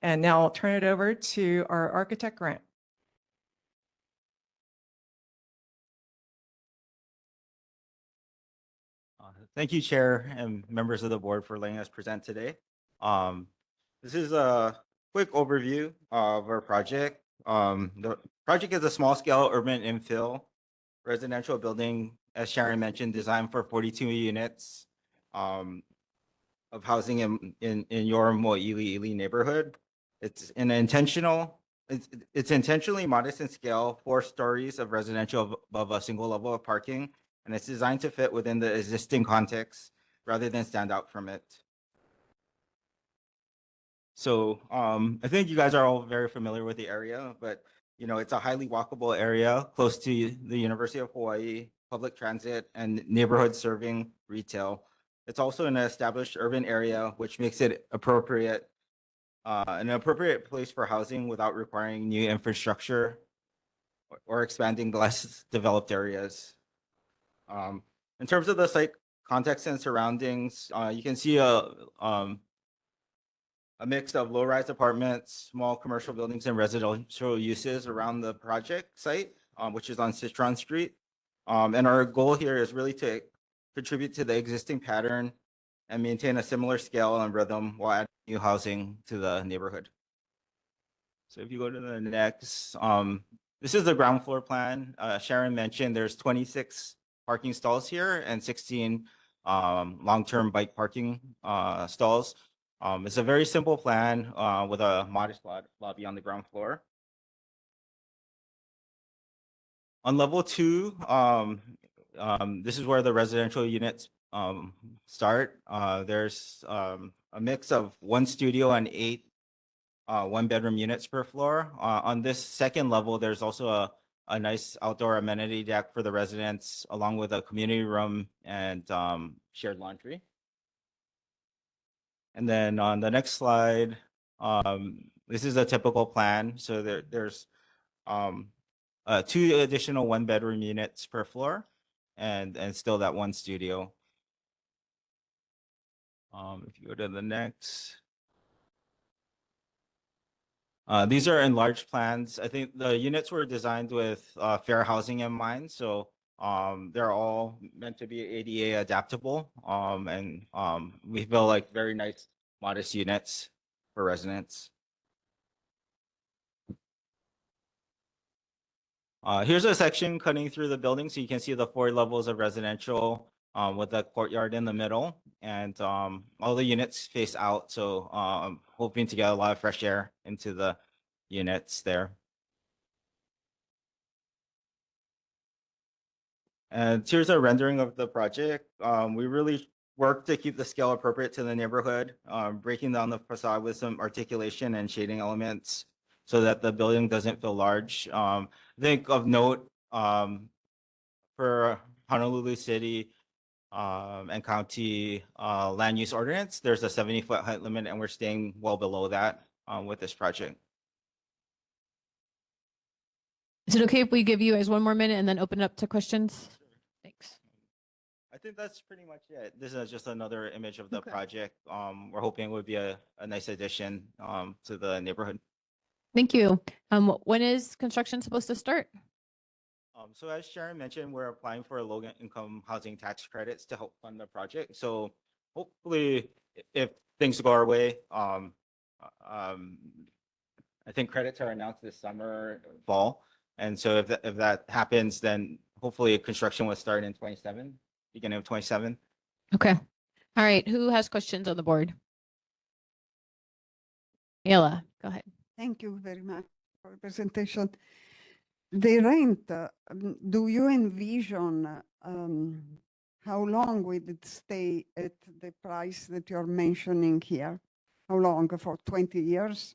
And now I'll turn it over to our architect, Grant. Thank you, Chair and members of the board for letting us present today. This is a quick overview of our project. The project is a small-scale urban infill residential building, as Sharon mentioned, designed for 42 units of housing in your Mōʻiliʻili neighborhood. It's intentionally modest in scale, 4 stories of residential above a single level of parking, and it's designed to fit within the existing context rather than stand out from it. So I think you guys are all very familiar with the area, but it's a highly walkable area close to the University of Hawaii, public transit, and neighborhood serving retail. It's also an established urban area, which makes it an appropriate place for housing without requiring new infrastructure or expanding less developed areas. In terms of the site context and surroundings, you can see a mix of low-rise apartments, small commercial buildings, and residential uses around the project site, which is on Citron Street. And our goal here is really to contribute to the existing pattern and maintain a similar scale and rhythm while adding new housing to the neighborhood. So if you go to the next, this is the ground floor plan. Sharon mentioned there's 26 parking stalls here and 16 long-term bike parking stalls. It's a very simple plan with a modest lobby on the ground floor. On level 2, this is where the residential units start. There's a mix of 1 studio and 8 one-bedroom units per floor. On this second level, there's also a nice outdoor amenity deck for the residents, along with a community room and shared laundry. And then on the next slide, this is a typical plan. So there's 2 additional 1-bedroom units per floor, and still that 1 studio. If you go to the next. These are enlarged plans. I think the units were designed with fair housing in mind. So they're all meant to be ADA adaptable. And we feel like very nice, modest units for residents. Here's a section cutting through the building. So you can see the 4 levels of residential with a courtyard in the middle. And all the units face out. So hoping to get a lot of fresh air into the units there. And here's a rendering of the project. We really work to keep the scale appropriate to the neighborhood, breaking down the facade with some articulation and shading elements so that the building doesn't feel large. I think of note for Honolulu City and County land use ordinance, there's a 70-foot height limit, and we're staying well below that with this project. Is it okay if we give you guys 1 more minute and then open it up to questions? Thanks. I think that's pretty much it. This is just another image of the project. We're hoping it would be a nice addition to the neighborhood. Thank you. When is construction supposed to start? So as Sharon mentioned, we're applying for low-income housing tax credits to help fund the project. So hopefully, if things go our way, I think credits are announced this summer, fall. And so if that happens, then hopefully construction will start in 27, beginning of 27. Okay. All right. Who has questions on the board? Ayla, go ahead. Thank you very much for the presentation. The rent, do you envision how long will it stay at the price that you're mentioning here? How long? For 20 years?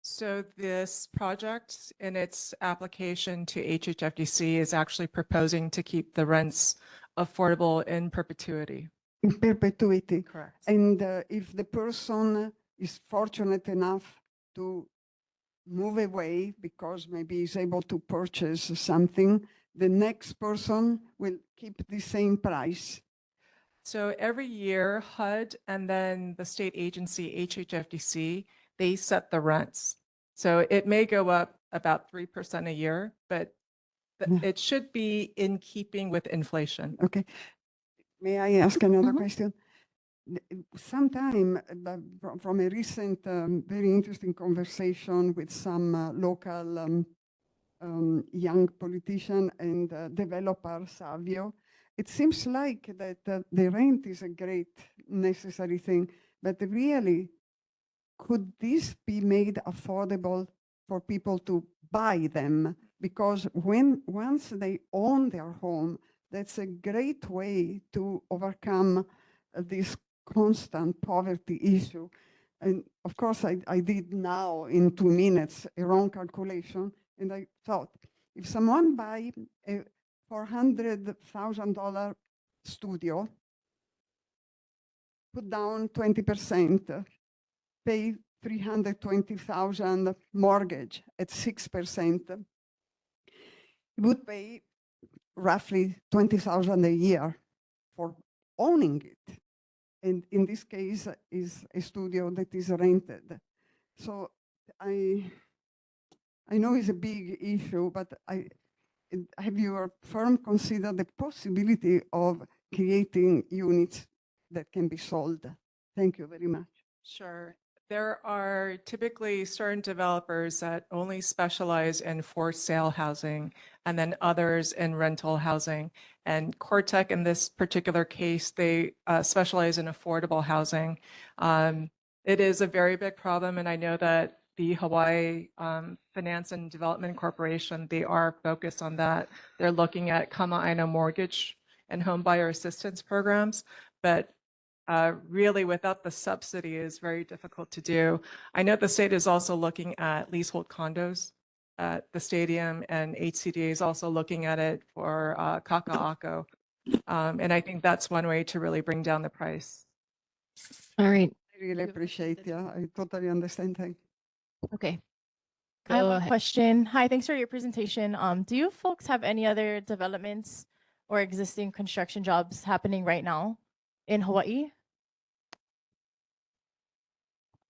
So this project in its application to HHFDC is actually proposing to keep the rents affordable in perpetuity. In perpetuity. Correct. And if the person is fortunate enough to move away because maybe he's able to purchase something, the next person will keep the same price. So every year, HUD and then the state agency HHFDC, they set the rents. So it may go up about 3% a year, but it should be in keeping with inflation. Okay. May I ask another question? Sometime from a recent very interesting conversation with some local young politician and developer, Savio, it seems like that the rent is a great necessary thing, but really, could this be made affordable for people to buy them? Because once they own their home, that's a great way to overcome this constant poverty issue. And of course, I did now in 2 minutes a wrong calculation, and I thought, if someone buy a $400,000 studio, put down 20%, pay $320,000 mortgage at 6%, would pay roughly $20,000 a year for owning it. And in this case is a studio that is rented. So I know it's a big issue, but have your firm considered the possibility of creating units that can be sold? Thank you very much. Sure. There are typically certain developers that only specialize in for sale housing and then others in rental housing. And Cortec, in this particular case, they specialize in affordable housing. It is a very big problem, and I know that the Hawaii Finance and Development Corporation, they are focused on that. They're looking at Kama'aina mortgage and home buyer assistance programs, but really without the subsidy is very difficult to do. I know the state is also looking at leasehold condos at the stadium, and HCDA is also looking at it for Kaka'ako. And I think that's one way to really bring down the price. All right. I really appreciate, yeah, I totally understand. Thank you. Okay. I have Go a ahead. question. Hi, thanks for your presentation. Do you folks have any other developments or existing construction jobs happening right now in Hawaii?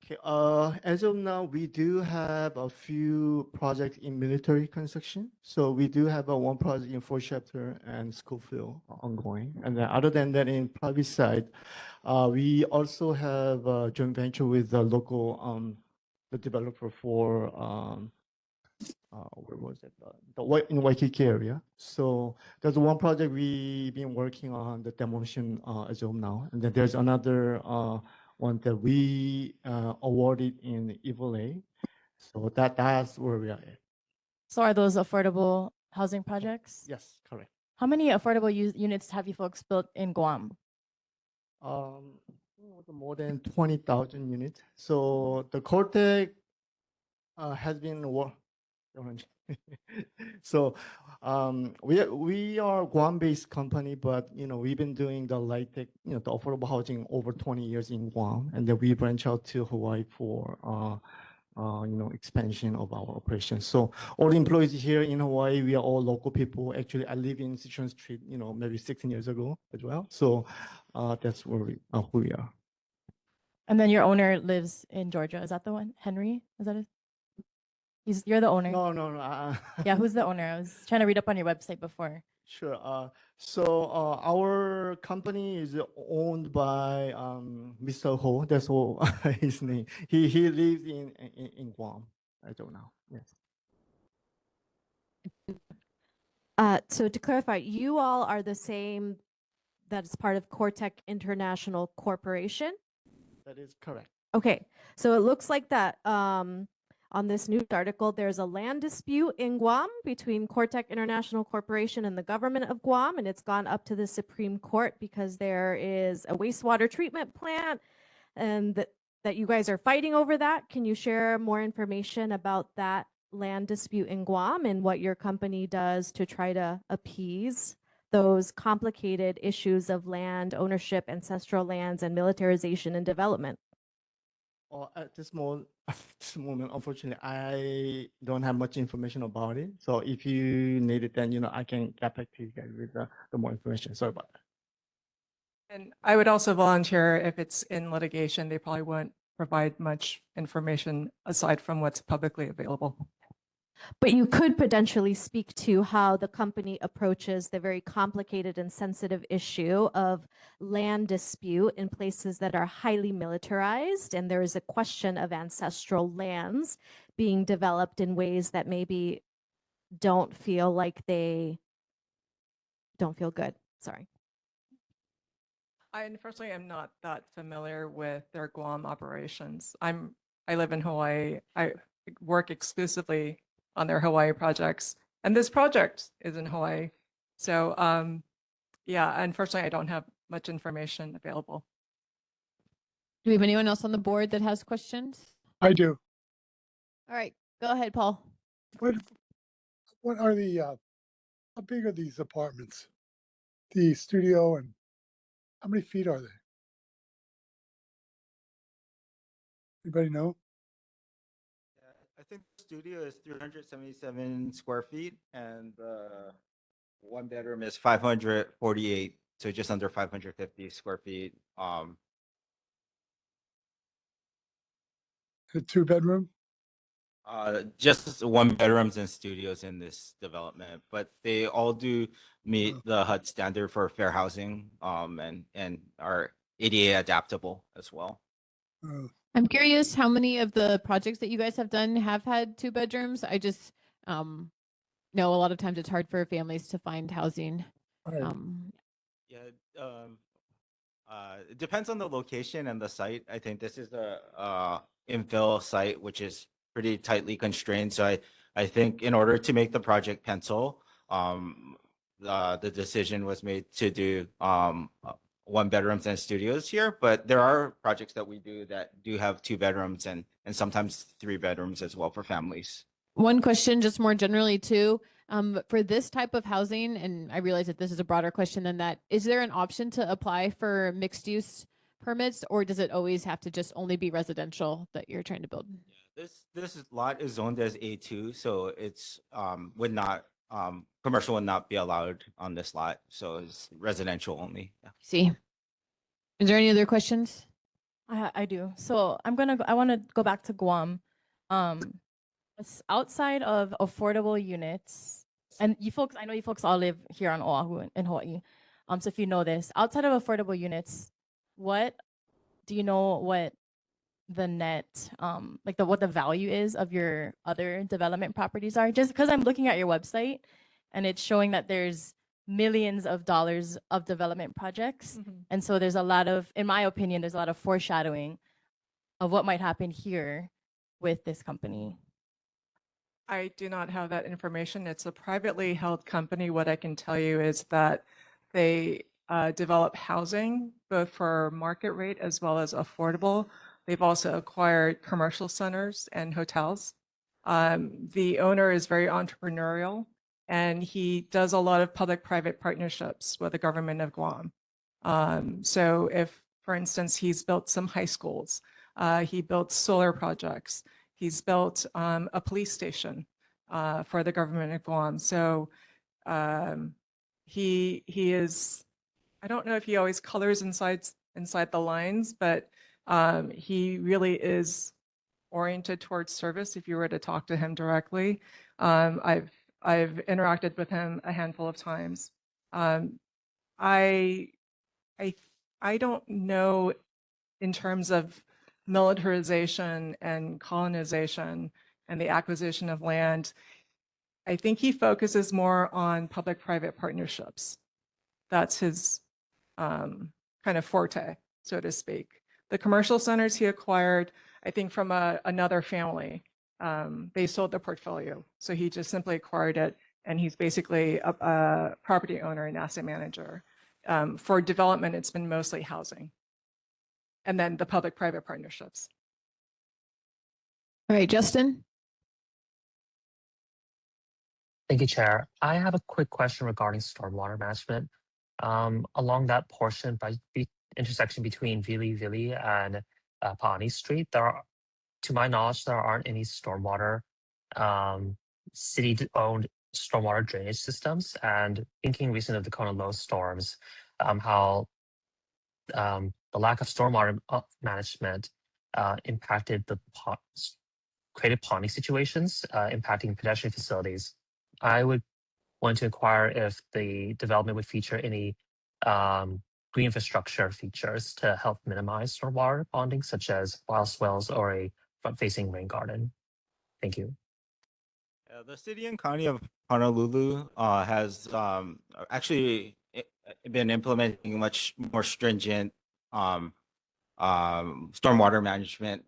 Okay, as of now, we do have a few projects in military construction. So we do have one project in Fort Chapter and Schofield ongoing. And then other than that, in private side, we also have a joint venture with the local, the developer for, where was it? In Waikiki area. So there's one project we've been working on the demolition as of now. And then there's another one that we awarded in Ivole. So that's where we are at. So are those affordable housing projects? Yes, correct. How many affordable units have you folks built in Guam? More than 20,000 units. So the Cortec has been so we are Guam-based company, but we've been doing the light tech, the affordable housing over 20 years in Guam, and then we branch out to Hawaii for expansion of our operations. So all the employees here in Hawaii, we are all local people. Actually, I live in Citrus Street, maybe 16 years ago as well. So that's where who we are. And then your owner lives in Georgia. Is that the one? Henry? Is that it? You're the owner. No. Yeah, who's the owner? I was trying to read up on your website before. Sure. So our company is owned by Mr. Ho. That's all his name. He lives in Guam. I don't know. Yes. So to clarify, you all are the same that's part of Cortec International Corporation? That is correct. Okay, so it looks like that on this news article, there's a land dispute in Guam between Cortec International Corporation and the government of Guam, and it's gone up to the Supreme Court because there is a wastewater treatment plant and that you guys are fighting over that. Can you share more information about that land dispute in Guam and what your company does to try to appease those complicated issues of land ownership, ancestral lands, and militarization and development? Well, at this moment, unfortunately, I don't have much information about it. So if you need it, then I can get back to you guys with the more information. Sorry about that. And I would also volunteer if it's in litigation, they probably won't provide much information aside from what's publicly available. But you could potentially speak to how the company approaches the very complicated and sensitive issue of land dispute in places that are highly militarized, and there is a question of ancestral lands being developed in ways that maybe don't feel like they don't feel good. Sorry. I unfortunately am not that familiar with their Guam operations. I live in Hawaii. I work exclusively on their Hawaii projects, and this project is in Hawaii. So yeah, unfortunately, I don't have much information available. Do we have anyone else on the board that has questions? I do. All right, go ahead, Paul. What are the, how big are these apartments? The studio, and how many feet are they? Anybody know? I think the studio is 377 square feet, and one bedroom is 548, so just under 550 square feet. A two-bedroom? Just one bedrooms and studios in this development, but they all do meet the HUD standard for fair housing, and are ADA adaptable as well. I'm curious how many of the projects that you guys have done have had 2 bedrooms. I just know a lot of times it's hard for families to find housing. Right. Yeah, it depends on the location and the site. I think this is a infill site, which is pretty tightly constrained. So I think in order to make the project pencil, the decision was made to do 1 bedrooms and studios here. But there are projects that we do that do have 2 bedrooms and sometimes 3 bedrooms as well for families. One question, just more generally too, for this type of housing, and I realize that this is a broader question than that, is there an option to apply for mixed use permits, or does it always have to just only be residential that you're trying to build? This lot is zoned as A2, so it's would not commercial would not be allowed on this lot, so it's residential only. Yeah. See. Is there any other questions? I do. So I want to go back to Guam. Outside of affordable units, and you folks, I know you folks all live here on Oahu in Hawaii. So if you know this, outside of affordable units, what do you know what the net, what the value is of your other development properties are? Just because I'm looking at your website and it's showing that there's millions of dollars of development projects. And so there's a lot of, in my opinion, there's a lot of foreshadowing of what might happen here with this company. I do not have that information. It's a privately held company. What I can tell you is that they develop housing both for market rate as well as affordable. They've also acquired commercial centers and hotels. The owner is very entrepreneurial, and he does a lot of public-private partnerships with the government of Guam. So if, for instance, he's built some high schools, he built solar projects, he's built a police station for the government of Guam. So he is, I don't know if he always colors inside the lines, but he really is oriented towards service. If you were to talk to him directly, I've interacted with him a handful of times. I don't know in terms of militarization and colonization and the acquisition of land. I think he focuses more on public-private partnerships. That's his kind of forte, so to speak. The commercial centers he acquired, I think, from another family. They sold the portfolio, so he just simply acquired it, and he's basically a property owner and asset manager. For development, it's been mostly housing, and then the public-private partnerships. All right, Justin. Thank you, Chair. I have a quick question regarding stormwater management. Along that portion by the intersection between Vili Vili and Paani Street, to my knowledge, there aren't any stormwater, city-owned stormwater drainage systems. And thinking recent of the Kona low storms, how the lack of stormwater management impacted created ponding situations, impacting pedestrian facilities. I would want to inquire if the development would feature any green infrastructure features to help minimize stormwater ponding, such as wild swells or a front-facing rain garden. Thank you. The city and county of Honolulu has actually been implementing much more stringent stormwater management,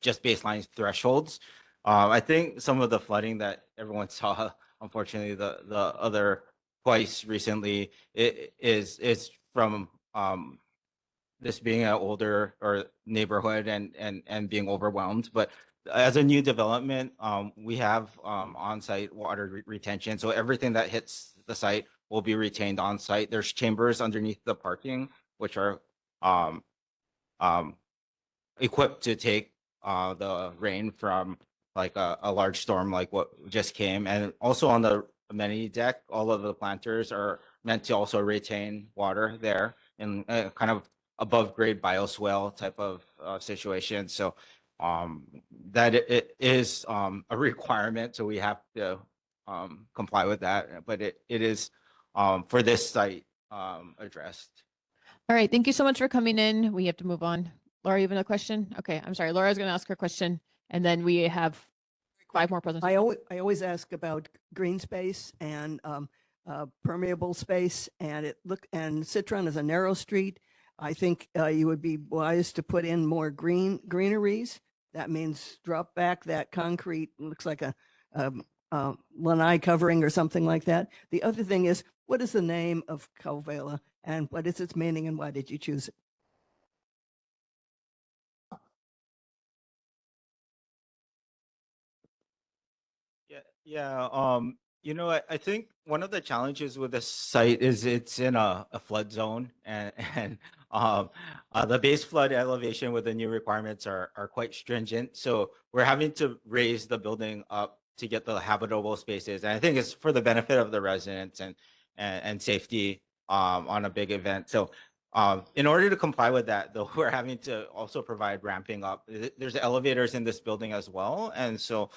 just baseline thresholds. I think some of the flooding that everyone saw, unfortunately, the other twice recently, is from this being an older neighborhood and being overwhelmed. But as a new development, we have on-site water retention, so everything that hits the site will be retained on site. There's chambers underneath the parking, which are equipped to take the rain from like a large storm like what just came. And also on the amenity deck, all of the planters are meant to also retain water there in kind of above grade bioswale type of situation. So that it is a requirement, so we have to comply with that, but it is for this site addressed. All right, thank you so much for coming in. We have to move on. Laura, you have another question? Okay, I'm sorry. Laura's going to ask her question, and then we have 5 more presentations. I always ask about green space and permeable space, and Citron is a narrow street. I think you would be wise to put in more greeneries. That means drop back that concrete, looks like a lanai covering or something like that. The other thing is, what is the name of Calvela and what is its meaning and why did you choose it? Yeah. I think one of the challenges with this site is it's in a flood zone, and the base flood elevation with the new requirements are quite stringent. So we're having to raise the building up to get the habitable spaces. And I think it's for the benefit of the residents and safety on a big event. So in order to comply with that, though, we're having to also provide ramping up. There's elevators in this building as well. And so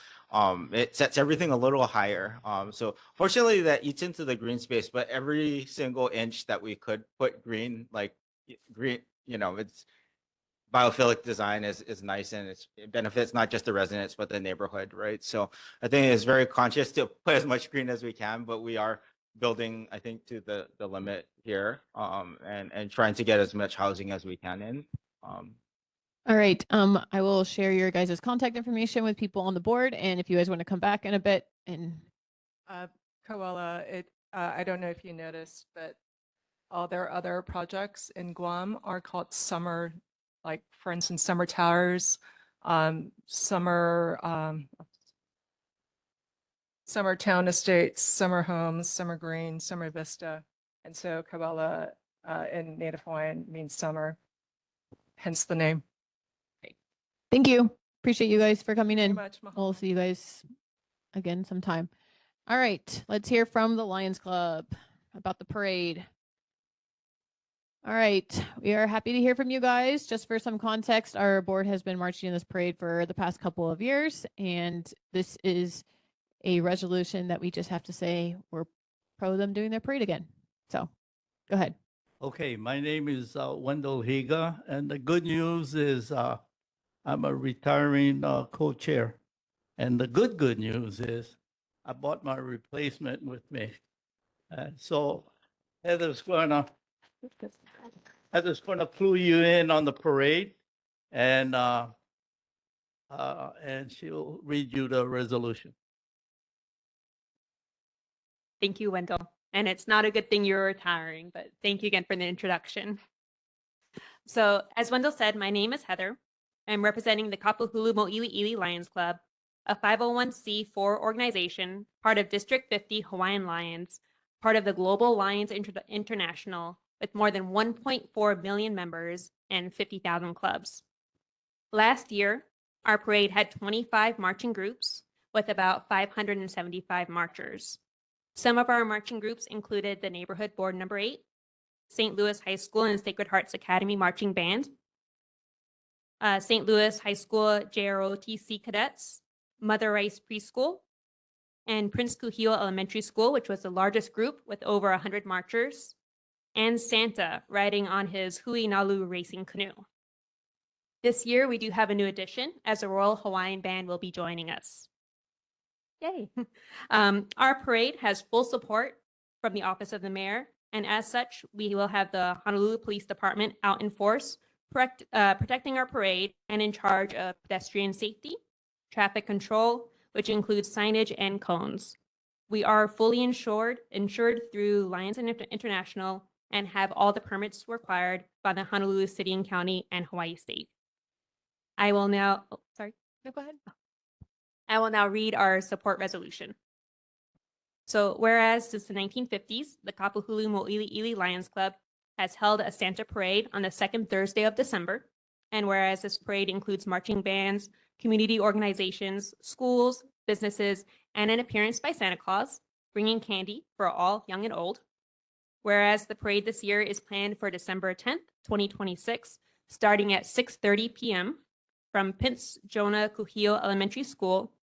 it sets everything a little higher. So fortunately that eats into the green space, but every single inch that we could put green, it's biophilic design is nice, and it benefits not just the residents, but the neighborhood, right? So I think it's very conscious to put as much green as we can, but we are building, I think, to the limit here, and trying to get as much housing as we can in. All right. I will share your guys' contact information with people on the board, and if you guys want to come back in a bit and Koala, I don't know if you noticed, but all their other projects in Guam are called summer, like for instance, summer towers, summer town estates, summer homes, summer green, summer vista. And so Koala in Native Hawaiian means summer, hence the name. thank you. Appreciate you guys for coming in. Much, We'll see you guys again sometime. All right, let's hear from the Lions Club about the parade. All right, we are happy to hear from you guys. Just for some context, our board has been marching in this parade for the past couple of years, and this is a resolution that we just have to say we're pro them doing their parade again. So go ahead. Okay, my name is Wendell Higa, and the good news is I'm a retiring co-chair. And the good news is I brought my replacement with me. So Heather's gonna clue you in on the parade, and she'll read you the resolution. Thank you, Wendell. And it's not a good thing you're retiring, but thank you again for the introduction. So as Wendell said, my name is Heather. I'm representing the Kapahulu Mōʻiliʻili Lions Club, a 501c4 organization, part of District 50 Hawaiian Lions, part of the Global Lions International, with more than 1.4 million members and 50,000 clubs. Last year, our parade had 25 marching groups with about 575 marchers. Some of our marching groups included the Neighborhood Board Number 8, St. Louis High School and Sacred Hearts Academy Marching Band, St. Louis High School JROTC Cadets, Mother Rice Preschool, and Prince Kuhio Elementary School, which was the largest group with over 100 marchers, and Santa riding on his Hui Nalu racing canoe. This year, we do have a new addition, as the Royal Hawaiian Band will be joining us. Yay. Our parade has full support from the Office of the Mayor, and as such, we will have the Honolulu Police Department out in force, protecting our parade and in charge of pedestrian safety, traffic control, which includes signage and cones. We are fully insured through Lions International and have all the permits required by the Honolulu City and County and Hawaii State. I will now, go ahead. I will now read our support resolution. So whereas since the 1950s, the Kapahulu Mōʻiliʻili Lions Club has held a Santa parade on the second Thursday of December, and whereas this parade includes marching bands, community organizations, schools, businesses, and an appearance by Santa Claus, bringing candy for all young and old. Whereas the parade this year is planned for December 10th, 2026, starting at 6:30 p.m. from Prince Jonah Kuhio Elementary School,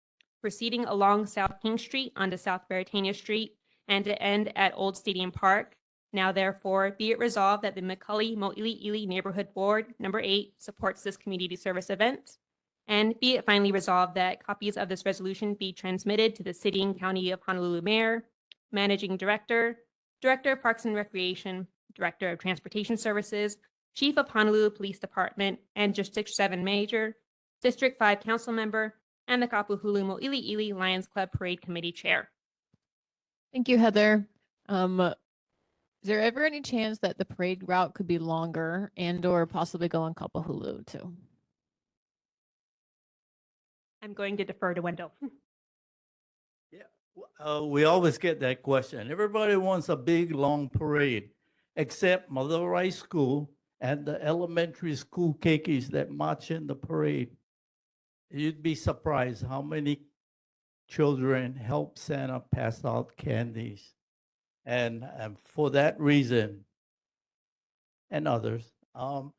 proceeding along South King Street onto South Veritania Street, and to end at Old Stadium Park, Now therefore be it resolved that the McCully Mōʻiliʻili Neighborhood Board, number 8, supports this community service event. And be it finally resolved that copies of this resolution be transmitted to the City and County of Honolulu Mayor, Managing Director, Director of Parks and Recreation, Director of Transportation Services, Chief of Honolulu Police Department, and District 7 Major, District 5 Council Member, and the Kapuhulu Mōʻiliʻili Lions Club Parade Committee Chair. Thank you, Heather. Is there ever any chance that the parade route could be longer and or possibly go on Kapahulu too? I'm going to defer to Wendell. We always get that question. Everybody wants a big, long parade, except Mother Rice School and the elementary school keikis that march in the parade. You'd be surprised how many children help Santa pass out candies. And for that reason, and others, the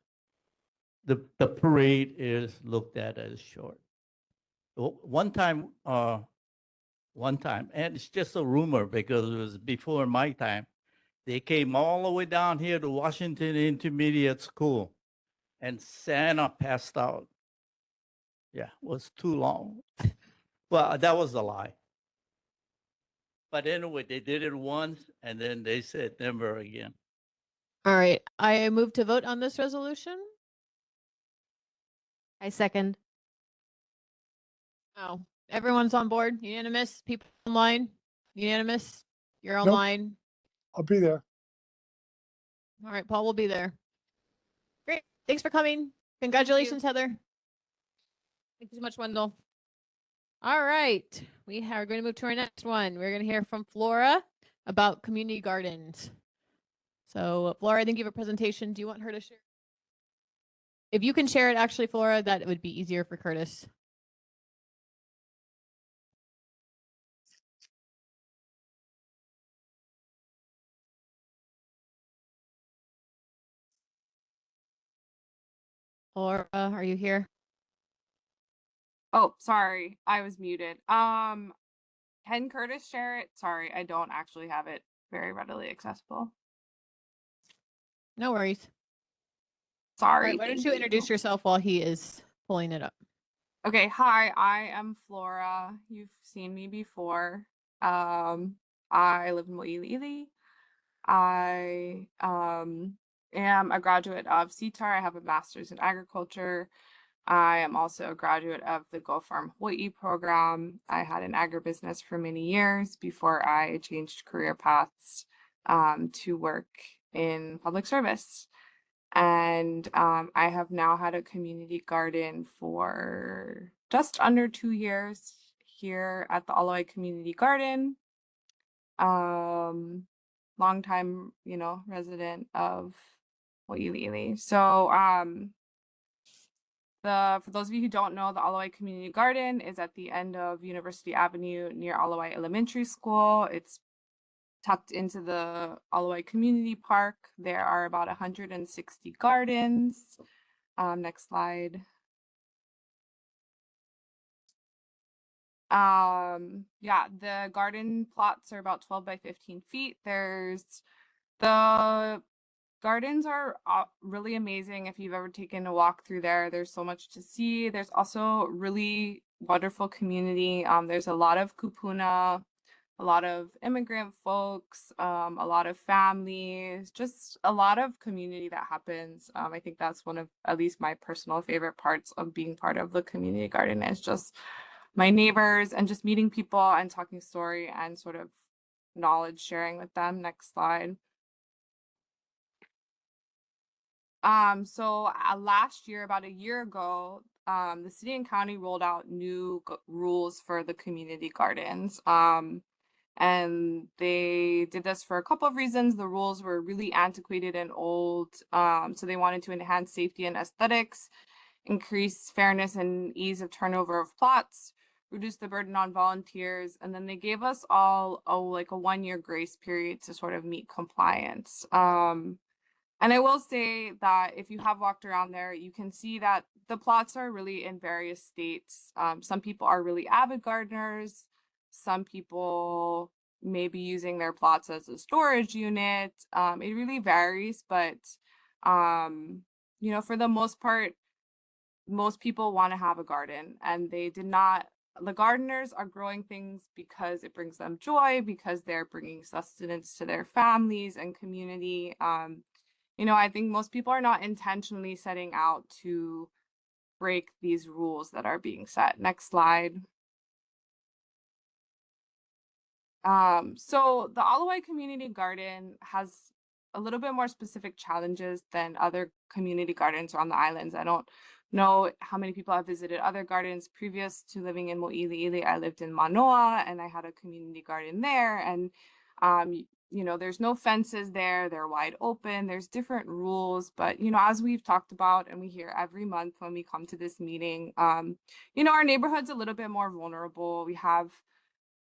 parade is looked at as short. One time, and it's just a rumor because it was before my time, they came all the way down here to Washington Intermediate School, and Santa passed out. Yeah, it was too long. Well, that was a lie. But anyway, they did it once, and then they said never again. All right, I move to vote on this resolution. I second. Oh, everyone's on board. Unanimous. People online. Unanimous. You're Nope. online. I'll be there. All right, Paul will be there. Great. Thanks for coming. Congratulations, Heather. Thank you so much, Wendell. All right, we are going to move to our next one. We're going to hear from Flora about community gardens. So, Flora, I think you have a presentation. Do you want her to share? If you can share it, actually, Flora, that would be easier for Curtis. Flora, are you here? Oh, sorry, I was muted. Can Curtis share it? Sorry, I don't actually have it very readily accessible. No worries. Sorry. All right, why don't thank you introduce yourself while he is pulling it up? Okay, hi, I am Flora. You've seen me before. I live in Mōʻiliʻili. I am a graduate of CTAR. I have a master's in agriculture. I am also a graduate of the Go Farm Hawaii program. I had an agribusiness for many years before I changed career paths to work in public service. And I have now had a community garden for just under 2 years here at the Alawai Community Garden. Longtime, resident of Mōʻiliʻili. So for those of you who don't know, the Alawai Community Garden is at the end of University Avenue near Alawai Elementary School. It's tucked into the Alawai Community Park. There are about 160 gardens. Next slide. Yeah, the garden plots are about 12 by 15 feet. The gardens are really amazing. If you've ever taken a walk through there, there's so much to see. There's also really wonderful community. There's a lot of kupuna, a lot of immigrant folks, a lot of families, just a lot of community that happens. I think that's one of at least my personal favorite parts of being part of the community garden is just my neighbors and just meeting people and talking story and sort of knowledge sharing with them. Next slide. So last year, about a year ago, the city and county rolled out new rules for the community gardens. And they did this for a couple of reasons. The rules were really antiquated and old. So they wanted to enhance safety and aesthetics, increase fairness and ease of turnover of plots, reduce the burden on volunteers, and then they gave us all like a 1-year grace period to sort of meet compliance. And I will say that if you have walked around there, you can see that the plots are really in various states. Some people are really avid gardeners. Some people maybe using their plots as a storage unit. It really varies, but you know, for the most part, most people want to have a garden, and the gardeners are growing things because it brings them joy, because they're bringing sustenance to their families and community. You know, I think most people are not intentionally setting out to break these rules that are being set. Next slide. So the Alawai Community Garden has a little bit more specific challenges than other community gardens around the islands. I don't know how many people have visited other gardens. Previous to living in Mōʻiliʻili, I lived in Manoa and I had a community garden there. And, you know, there's no fences there. They're wide open. There's different rules. But, you know, as we've talked about and we hear every month when we come to this meeting, you know, our neighborhood's a little bit more vulnerable. We have,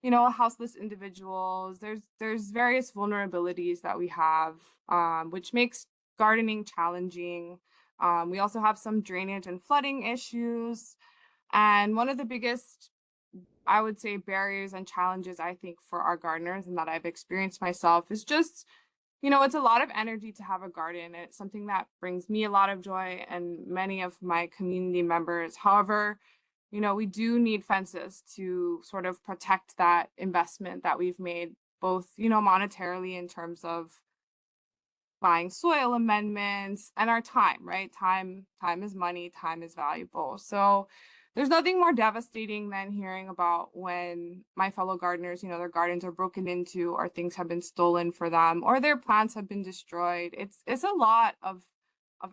you know, houseless individuals. There's various vulnerabilities that we have, which makes gardening challenging. We also have some drainage and flooding issues. And one of the biggest, I would say, barriers and challenges, I think, for our gardeners and that I've experienced myself is just, you know, it's a lot of energy to have a garden. It's something that brings me a lot of joy and many of my community members. However, you know, we do need fences to sort of protect that investment that we've made, both, you know, monetarily in terms of buying soil amendments and our time, right? Time is money, time is valuable. So there's nothing more devastating than hearing about when my fellow gardeners, you know, their gardens are broken into or things have been stolen for them or their plants have been destroyed. It's a lot of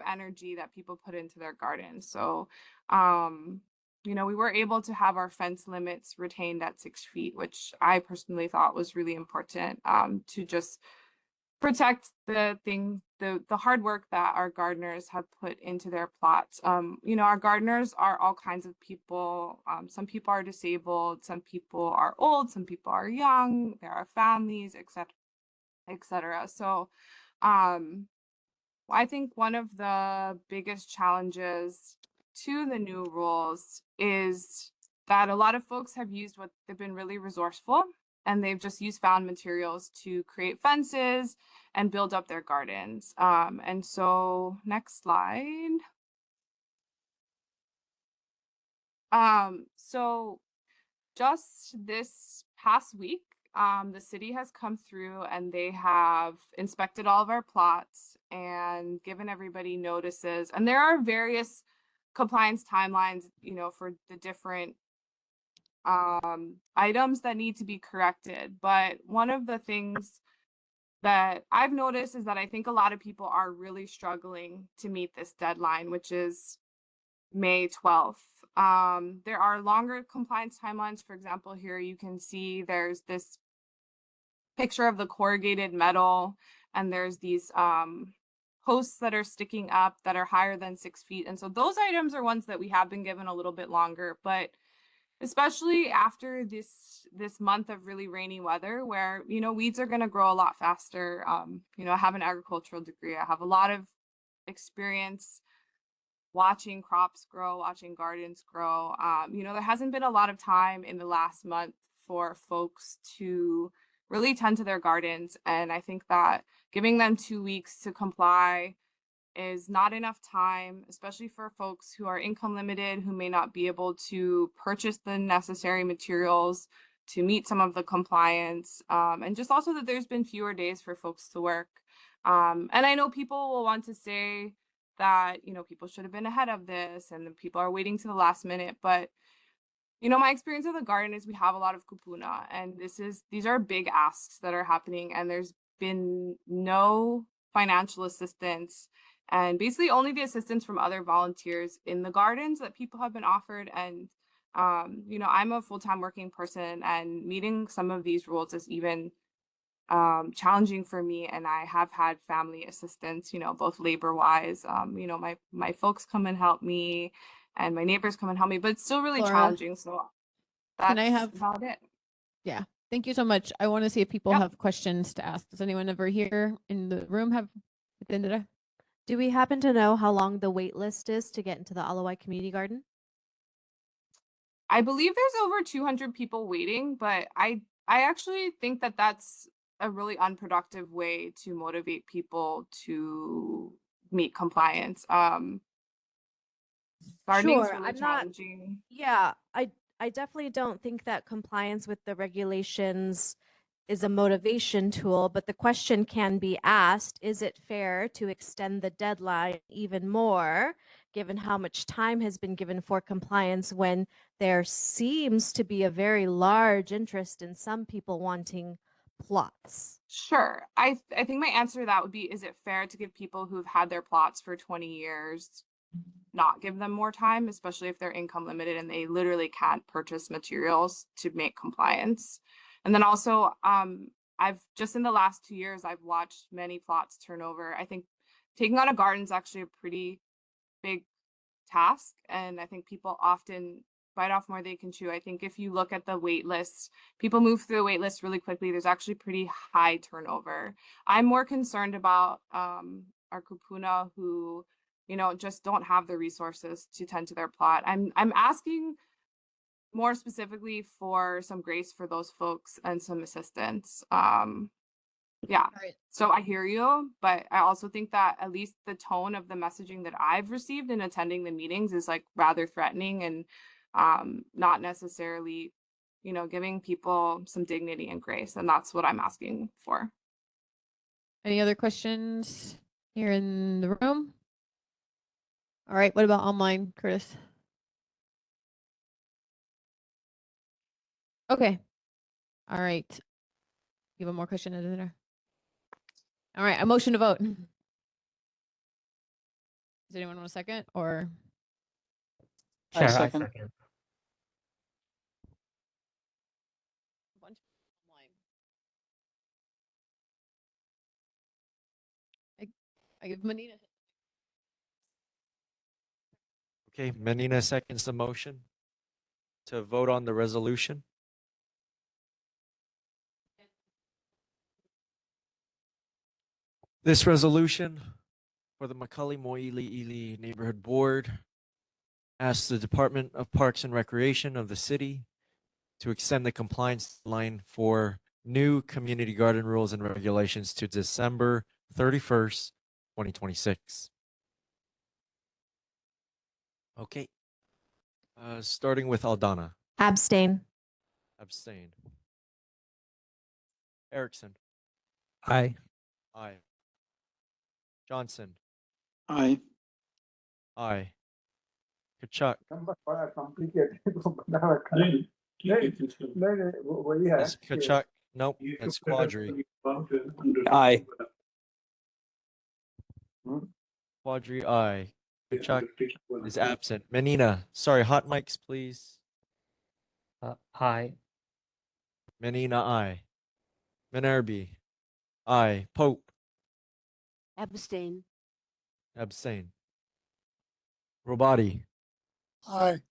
energy that people put into their gardens. So, you know, we were able to have our fence limits retained at 6 feet, which I personally thought was really important, to just protect the hard work that our gardeners have put into their plots. You know, our gardeners are all kinds of people. Some people are disabled, some people are old, some people are young, there are families, etc., etc. So, I think one of the biggest challenges to the new rules is that a lot of folks have used what they've been really resourceful and they've just used found materials to create fences and build up their gardens. And so next slide. So just this past week, the city has come through and they have inspected all of our plots and given everybody notices. And there are various compliance timelines, you know, for the different items that need to be corrected. But one of the things that I've noticed is that I think a lot of people are really struggling to meet this deadline, which is May 12th. There are longer compliance timelines. For example, here you can see there's this picture of the corrugated metal and there's these posts that are sticking up that are higher than 6 feet. And so those items are ones that we have been given a little bit longer, but especially after this month of really rainy weather where, you know, weeds are going to grow a lot faster. You know, I have an agricultural degree. I have a lot of experience watching crops grow, watching gardens grow. You know, there hasn't been a lot of time in the last month for folks to really tend to their gardens. And I think that giving them 2 weeks to comply is not enough time, especially for folks who are income limited, who may not be able to purchase the necessary materials to meet some of the compliance. And just also that there's been fewer days for folks to work. And I know people will want to say that, you know, people should have been ahead of this and the people are waiting to the last minute. But, you know, my experience of the garden is we have a lot of kupuna and these are big asks that are happening and there's been no financial assistance and basically only the assistance from other volunteers in the gardens that people have been offered. And, you know, I'm a full-time working person and meeting some of these rules is even challenging for me. And I have had family assistance, you know, both labor-wise, you know, my folks come and help me and my neighbors come and help me, but it's still really Laura, challenging. So that's can I have about it. Yeah. Thank you so much. I want to see if people have questions to ask. Does anyone ever here in the room have? Do we happen to know how long the wait list is to get into the Alawai Community Garden? I believe there's over 200 people waiting, but I I actually think that that's a really unproductive way to motivate people to meet compliance. Gardening is Sure, really I'm not. challenging. Yeah, I definitely don't think that compliance with the regulations is a motivation tool, but the question can be asked, is it fair to extend the deadline even more, given how much time has been given for compliance when there seems to be a very large interest in some people wanting plots? Sure. I think my answer to that would be, is it fair to give people who've had their plots for 20 years not give them more time, especially if they're income limited and they literally can't purchase materials to make compliance? And then also, I've just in the last 2 years, I've watched many plots turn over. I think taking on a garden is actually a pretty big task, and I think people often bite off more they can chew. I think if you look at the wait lists, people move through the wait list really quickly. There's actually pretty high turnover. I'm more concerned about our kupuna who, you know, just don't have the resources to tend to their plot. I'm asking more specifically for some grace for those folks and some assistance. Yeah. Right. So I hear you, but I also think that at least the tone of the messaging that I've received in attending the meetings is like rather threatening and not necessarily, you know, giving people some dignity and grace. And that's what I'm asking for. Any other questions here in the room? All right, what about online, Curtis? Okay. All right. You have one more question in there? All right, a motion to vote. Does anyone want a second or? I Sure, I second. second. I give Manina. Okay, Menina seconds the motion to vote on the resolution. This resolution for the McCully Mōʻiliʻili Neighborhood Board asks the Department of Parks and Recreation of the city to extend the compliance line for new community garden rules and regulations to December 31st, 2026. Okay. Starting with Aldana. Abstain. Abstain. Erickson. Aye. Aye. Johnson. Aye. Aye. Kachuk. That's Kachuk. Nope. That's Quadri. Aye. Quadri, aye. Kachuk is absent. Menina. Sorry, hot mics, please. Aye. Menina, aye. Minerby. Aye. Pope. Abstain. Abstain. Robati. Aye.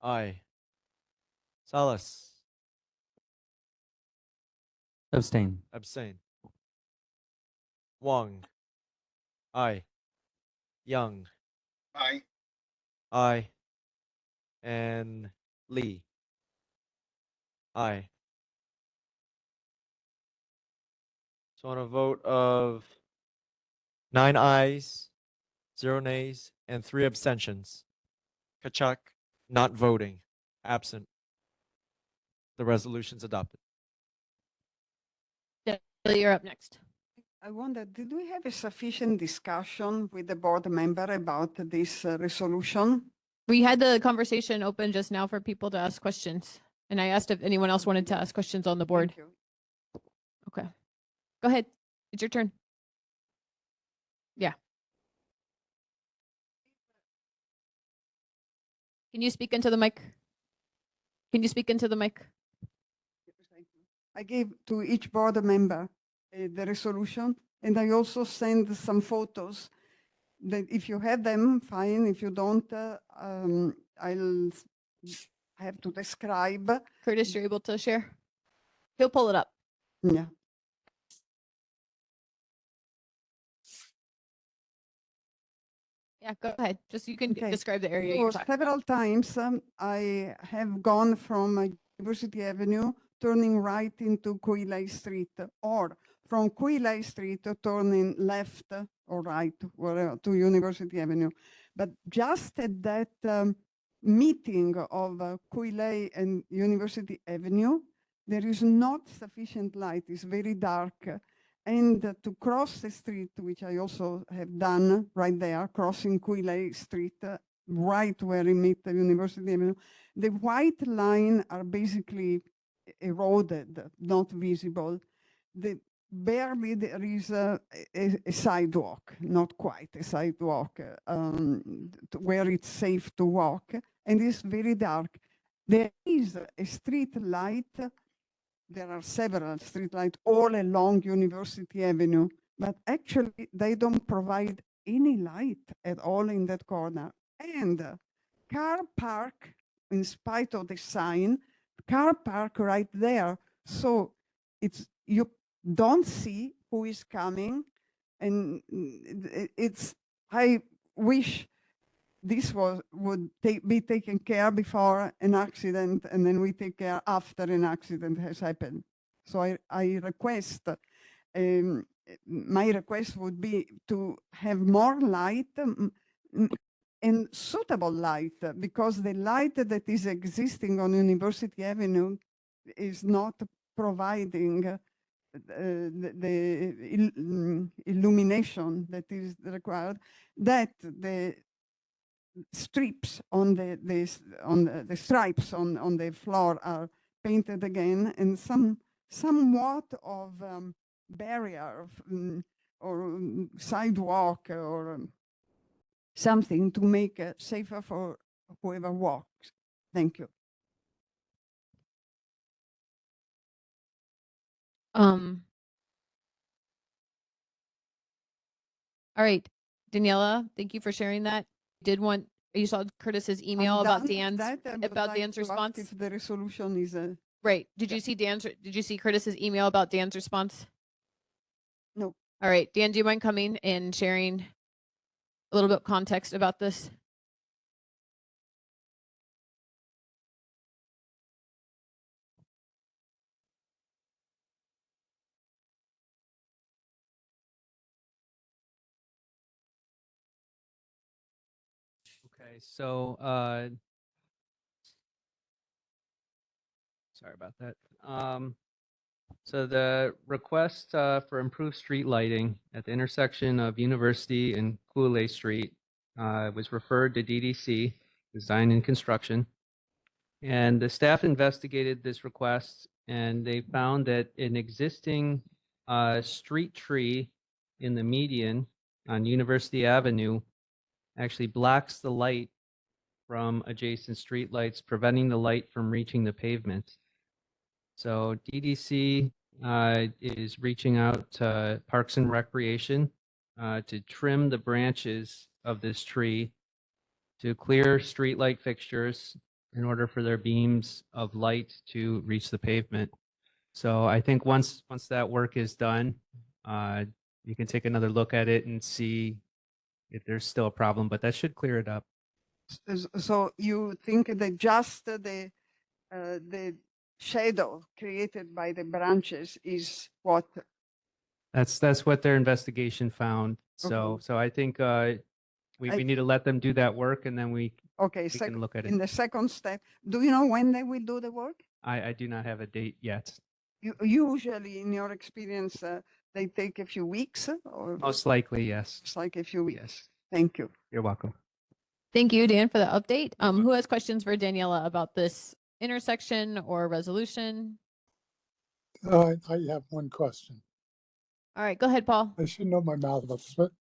Aye. Salas. Abstain. Abstain. Wong. Aye. Young. Aye. Aye. And Lee. Aye. So on a vote of 9 ayes, 0 nays, and 3 abstentions, Kachuk not voting, absent. The resolution's adopted. Billy, you're up next. I wonder, did we have a sufficient discussion with the board member about this resolution? We had the conversation open just now for people to ask questions. And I asked if anyone else wanted to ask questions on the board. Thank you. Okay. Go ahead. It's your turn. Yeah. Can you speak into the mic? Can you speak into the mic? I gave to each board member the resolution, and I also send some photos. That if you have them, fine. If you don't, I'll have to describe. Curtis, you're able to share? He'll pull it up. Yeah. Yeah, go ahead. Just you can Okay. describe the area So you're talking about. several times I have gone from University Avenue turning right into Kuilei Street, or from Kuilei Street turning left or right whatever, to University Avenue. But just at that meeting of Kuilei and University Avenue, there is not sufficient light. It's very dark. And to cross the street, which I also have done right there, crossing Kuilei Street, right where we meet the University Avenue, the white line are basically eroded, not visible. Barely there is a sidewalk, not quite a sidewalk, where it's safe to walk, and it's very dark. There is a street light. There are several street lights all along University Avenue, but actually they don't provide any light at all in that corner. And car park, in spite of the sign, car park right there. So it's, you don't see who is coming. And it's, I wish this would be taken care before an accident, and then we take care after an accident has happened. So I request, my request would be to have more light and suitable light, because the light that is existing on University Avenue is not providing the illumination that is required, that the strips on the stripes on the floor are painted again, and somewhat of barrier or sidewalk or something to make it safer for whoever walks. Thank you. All right, Daniela, thank you for sharing that. You saw Curtis's email about Dan's response? If the resolution is right. Did you see Curtis's email about Dan's response? No. All right, Dan, do you mind coming and sharing a little bit of context about this? Okay, so sorry about that. So the request for improved street lighting at the intersection of University and Kuilei Street was referred to DDC, Design and Construction. And the staff investigated this request, and they found that an existing street tree in the median on University Avenue actually blocks the light from adjacent street lights, preventing the light from reaching the pavement. So DDC is reaching out to Parks and Recreation to trim the branches of this tree to clear street light fixtures in order for their beams of light to reach the pavement. So I think once that work is done, you can take another look at it and see if there's still a problem, but that should clear it up. So you think that just the shadow created by the branches is what? That's what their investigation found. So I think we need to let them do that work, and then we can look at it. In the second step, do you know when they will do the work? I do not have a date yet. Usually, in your experience, they take a few weeks, or Most likely, yes. it's like a few weeks. Thank you. You're welcome. Thank you, Dan, for the update. Who has questions for Daniela about this intersection or resolution? I have one question. All right, go ahead, Paul. I shouldn't know my mouth about this, but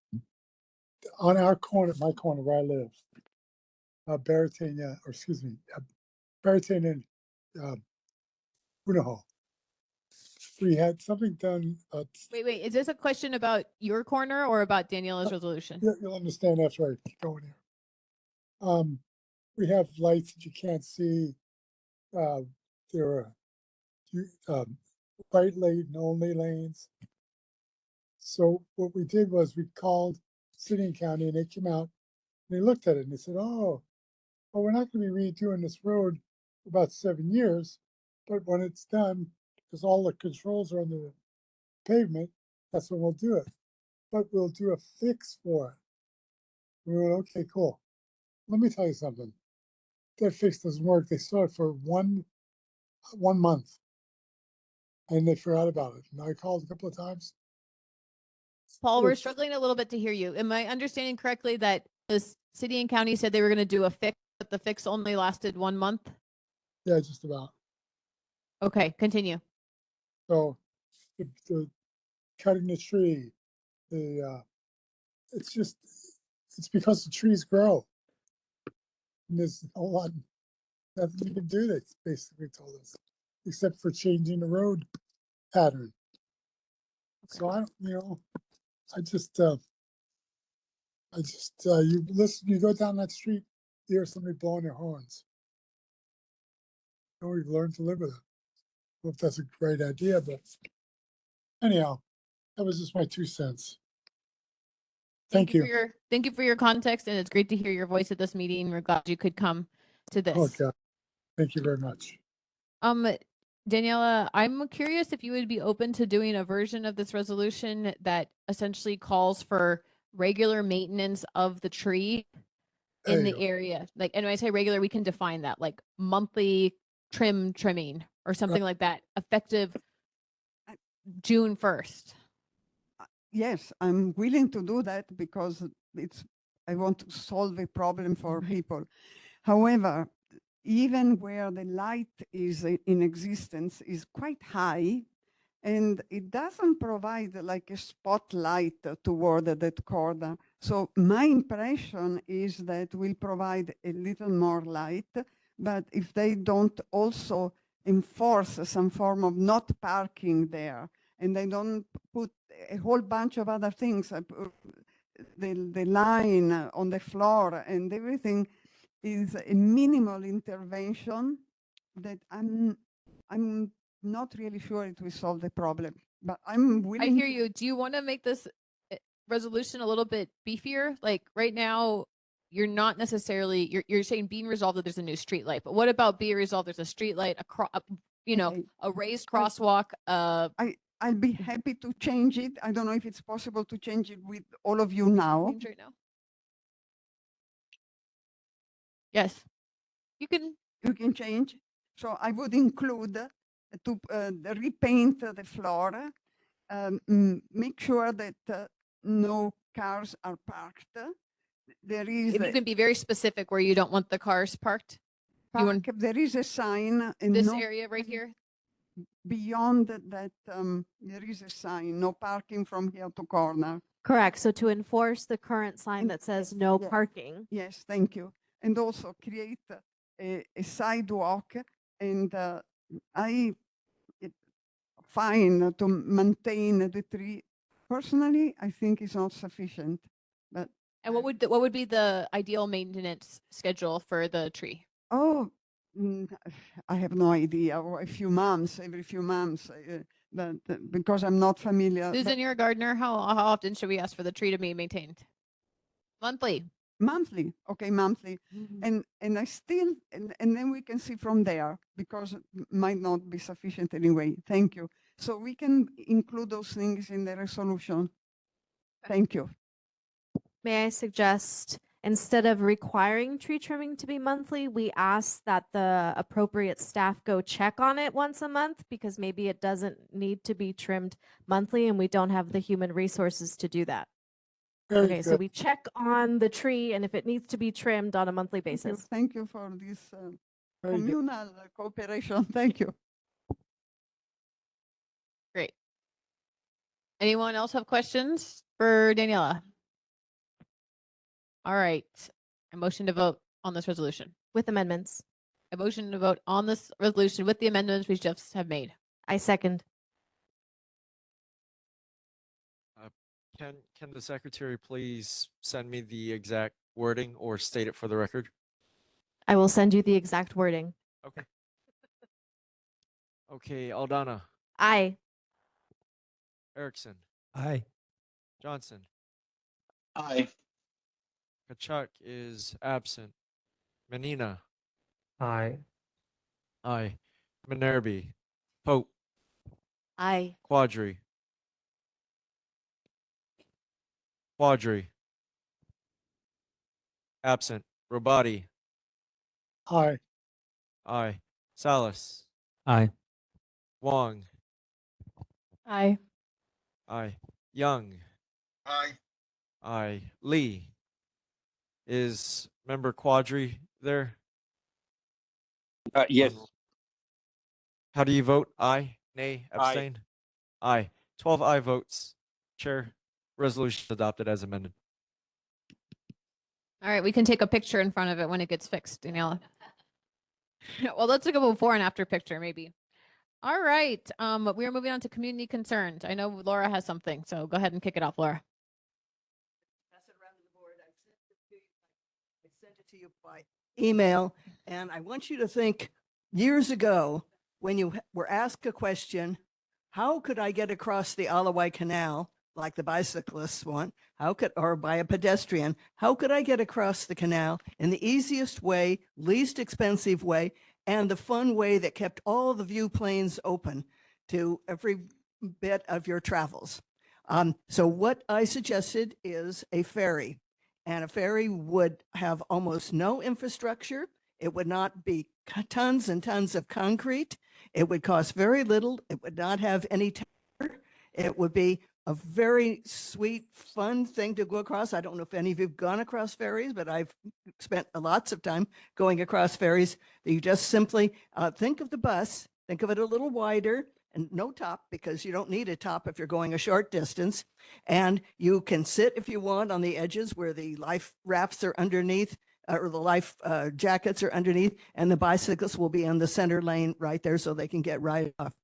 on our corner, my corner where I live, Baratania, or excuse me, Baratania and Punahou, we had something done. Wait, is this a question about your corner or about Daniela's resolution? You'll understand after I go in here. We have lights that you can't see. There are right lane only lanes. So what we did was we called city and county, and they came out and they looked at it and they said, oh, well, we're not going to be redoing this road for about 7 years, but when it's done, because all the controls are on the pavement, that's when we'll do it. But we'll do a fix for it. We went, okay, cool. Let me tell you something. That fix doesn't work. They saw it for one month, and they forgot about it. And I called a couple of times. Paul, we're It's- struggling a little bit to hear you. Am I understanding correctly that the city and county said they were going to do a fix, but the fix only lasted 1 month? Yeah, just about. Okay, continue. So the cutting the tree, it's just, it's because the trees grow. And there's a lot, nothing you can do, they basically told us, except for changing the road pattern. So I don't, you listen, you go down that street, you hear somebody blowing their horns. You've learned to live with it. I don't know if that's a great idea, but anyhow, that was just my 2 cents. Thank you. Thank you for your context, and it's great to hear your voice at this meeting. We're glad you could come to this. Okay. Thank you very much. Daniela, I'm curious if you would be open to doing a version of this resolution that essentially calls for regular maintenance of the tree in the area. Like, and when I say regular, we can define that, like monthly trimming or something like that, effective June 1st. Yes, I'm willing to do that because I want to solve a problem for people. However, even where the light is in existence is quite high, and it doesn't provide like a spotlight toward that corner. So my impression is that we'll provide a little more light, but if they don't also enforce some form of not parking there, and they don't put a whole bunch of other things, the line on the floor and everything, is a minimal intervention that I'm not really sure it will solve the problem, but I'm willing. I hear you. Do you want to make this resolution a little bit beefier? Like right now, you're not necessarily, you're saying being resolved that there's a new street light, but what about being resolved there's a street light, a raised crosswalk? I'll be happy to change it. I don't know if it's possible to change it with all of you now. Change right now. Yes, you can. You can change. So I would include to repaint the floor, make sure that no cars are parked. There is. If you can be very specific where you don't want the cars parked. There is a sign in This area right here. Beyond that, there is a sign, no parking from here to corner. Correct. So to enforce the current sign that says no Yes. parking. Yes, thank you. And also create a sidewalk, and I find to maintain the tree. Personally, I think it's not sufficient, but. And what would be the ideal maintenance schedule for the tree? Oh, I have no idea. Or every few months, but because I'm not familiar. Susan, you're a gardener. How often should we ask for the tree to be maintained? Monthly. Monthly, okay, monthly, and I still, and then we can see from there, because it might not be sufficient anyway. Thank you. So we can include those things in the resolution. Thank you. May I suggest, instead of requiring tree trimming to be monthly, we ask that the appropriate staff go check on it once a month, because maybe it doesn't need to be trimmed monthly and we don't have the human resources to do that. Okay, so we check on the tree, and if it needs to be trimmed on a monthly basis. Thank you for this communal cooperation. Thank you. Great. Anyone else have questions for Daniela? All right. I motion to vote on this resolution. With amendments. I motion to vote on this resolution with the amendments we just have made. I second. Can the secretary please send me the exact wording or state it for the record? I will send you the exact wording. Okay. Okay, Aldana, Aye. Erickson, Aye. Johnson, Aye. Kachuk is absent. Menina, Aye. aye. Minerby, Pope, Aye. Quadri, absent, Robati, Aye. aye, Salas, Aye. Wong, Aye. aye, Young, Aye. aye, Lee. Is member Quadri there? Yes. How do you vote? Aye, nay, Aye. abstain? Aye. 12 aye votes. Chair, resolution adopted as amended. All right, we can take a picture in front of it when it gets fixed, Daniela. Well, let's take a before and after picture, maybe. All right, we are moving on to community concerns. I know Laura has something, so go ahead and kick it off, Laura. Pass it around to the board. I sent it to you by email, and I want you to think years ago when you were asked a question, how could I get across the Alawai Canal, like the bicyclists want? Or by a pedestrian, how could I get across the canal in the easiest way, least expensive way, and the fun way that kept all the view planes open to every bit of your travels? So what I suggested is a ferry, and a ferry would have almost no infrastructure. It would not be tons and tons of concrete. It would cost very little. It would not have any tower. It would be a very sweet, fun thing to go across. I don't know if any of you have gone across ferries, but I've spent lots of time going across ferries. You just simply think of the bus, think of it a little wider, and no top, because you don't need a top if you're going a short distance. And you can sit if you want on the edges where the life rafts are underneath, or the life jackets are underneath, and the bicyclists will be in the center lane right there so they can get right off.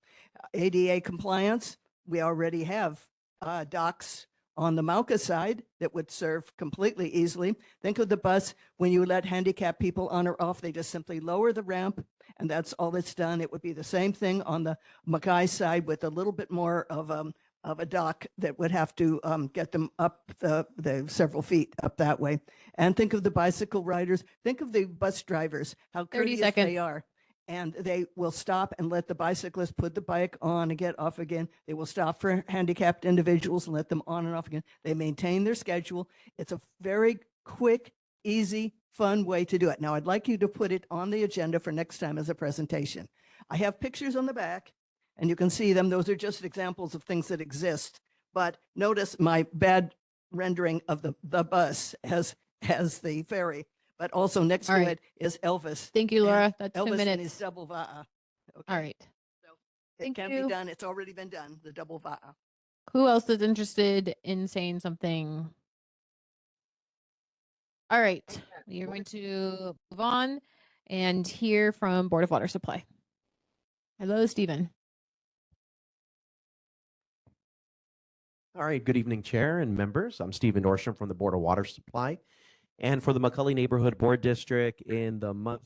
ADA compliance, we already have docks on the Mauka side that would serve completely easily. Think of the bus when you let handicapped people on or off, they just simply lower the ramp, and that's all it's done. It would be the same thing on the Mackay side with a little bit more of a dock that would have to get them up the several feet up that way. And think of the bicycle riders, think of the bus drivers, how 30 courteous seconds. they are. And they will stop and let the bicyclist put the bike on and get off again. They will stop for handicapped individuals and let them on and off again. They maintain their schedule. It's a very quick, easy, fun way to do it. Now, I'd like you to put it on the agenda for next time as a presentation. I have pictures on the back, and you can see them. Those are just examples of things that exist. But notice my bad rendering of the bus as the ferry. But also next All to right. it is Elvis. Thank you, and Laura. That's 2 Elvis and minutes. his double va'a. All right. It Thank can you. be done. It's already been done, the double va'a. Who else is interested in saying something? All right, we are going to move on and hear from Board of Water Supply. Hello, Stephen. All right, good evening, Chair and members. I'm Stephen Dorsham from the Board of Water Supply. And for the McCully Neighborhood Board District, in the month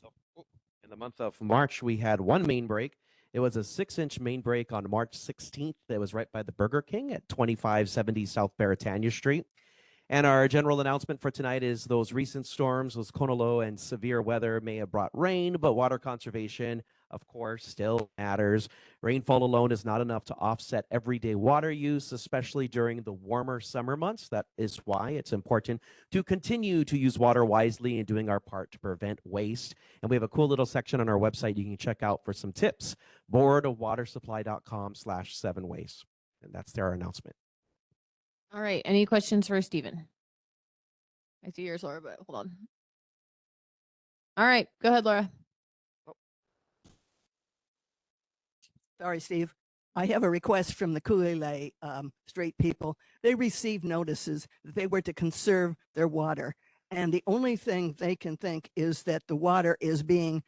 of March, we had one main break. It was a 6-inch main break on March 16th. That was right by the Burger King at 2570 South Baratania Street. And our general announcement for tonight is those recent storms, those Konolo and severe weather may have brought rain, but water conservation, of course, still matters. Rainfall alone is not enough to offset everyday water use, especially during the warmer summer months. That is why it's important to continue to use water wisely and doing our part to prevent waste. And we have a cool little section on our website you can check out for some tips, boardofwatersupply.com/7waste. And that's their announcement. All right, any questions for Stephen? I see yours, Laura, but hold on. All right, go ahead, Laura. Sorry, Steve. I have a request from the Ku'ilei Street people. They received notices that they were to conserve their water. And the only thing they can think is that the water is being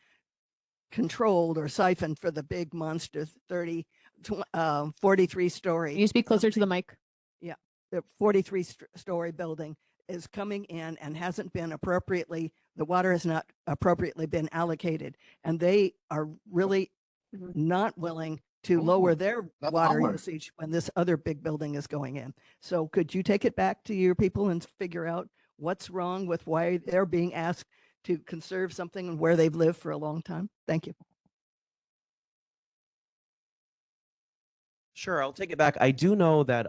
controlled or siphoned for the big monster 43-story. Can you speak closer to the mic? Yeah, the 43-story building is coming in and hasn't been appropriately, the water has not appropriately been allocated. And they are really not willing to lower their water usage when this other big building is going in. So could you take it back to your people and figure out what's wrong with why they're being asked to conserve something and where they've lived for a long time? Thank you. Sure, I'll take it back. I do know that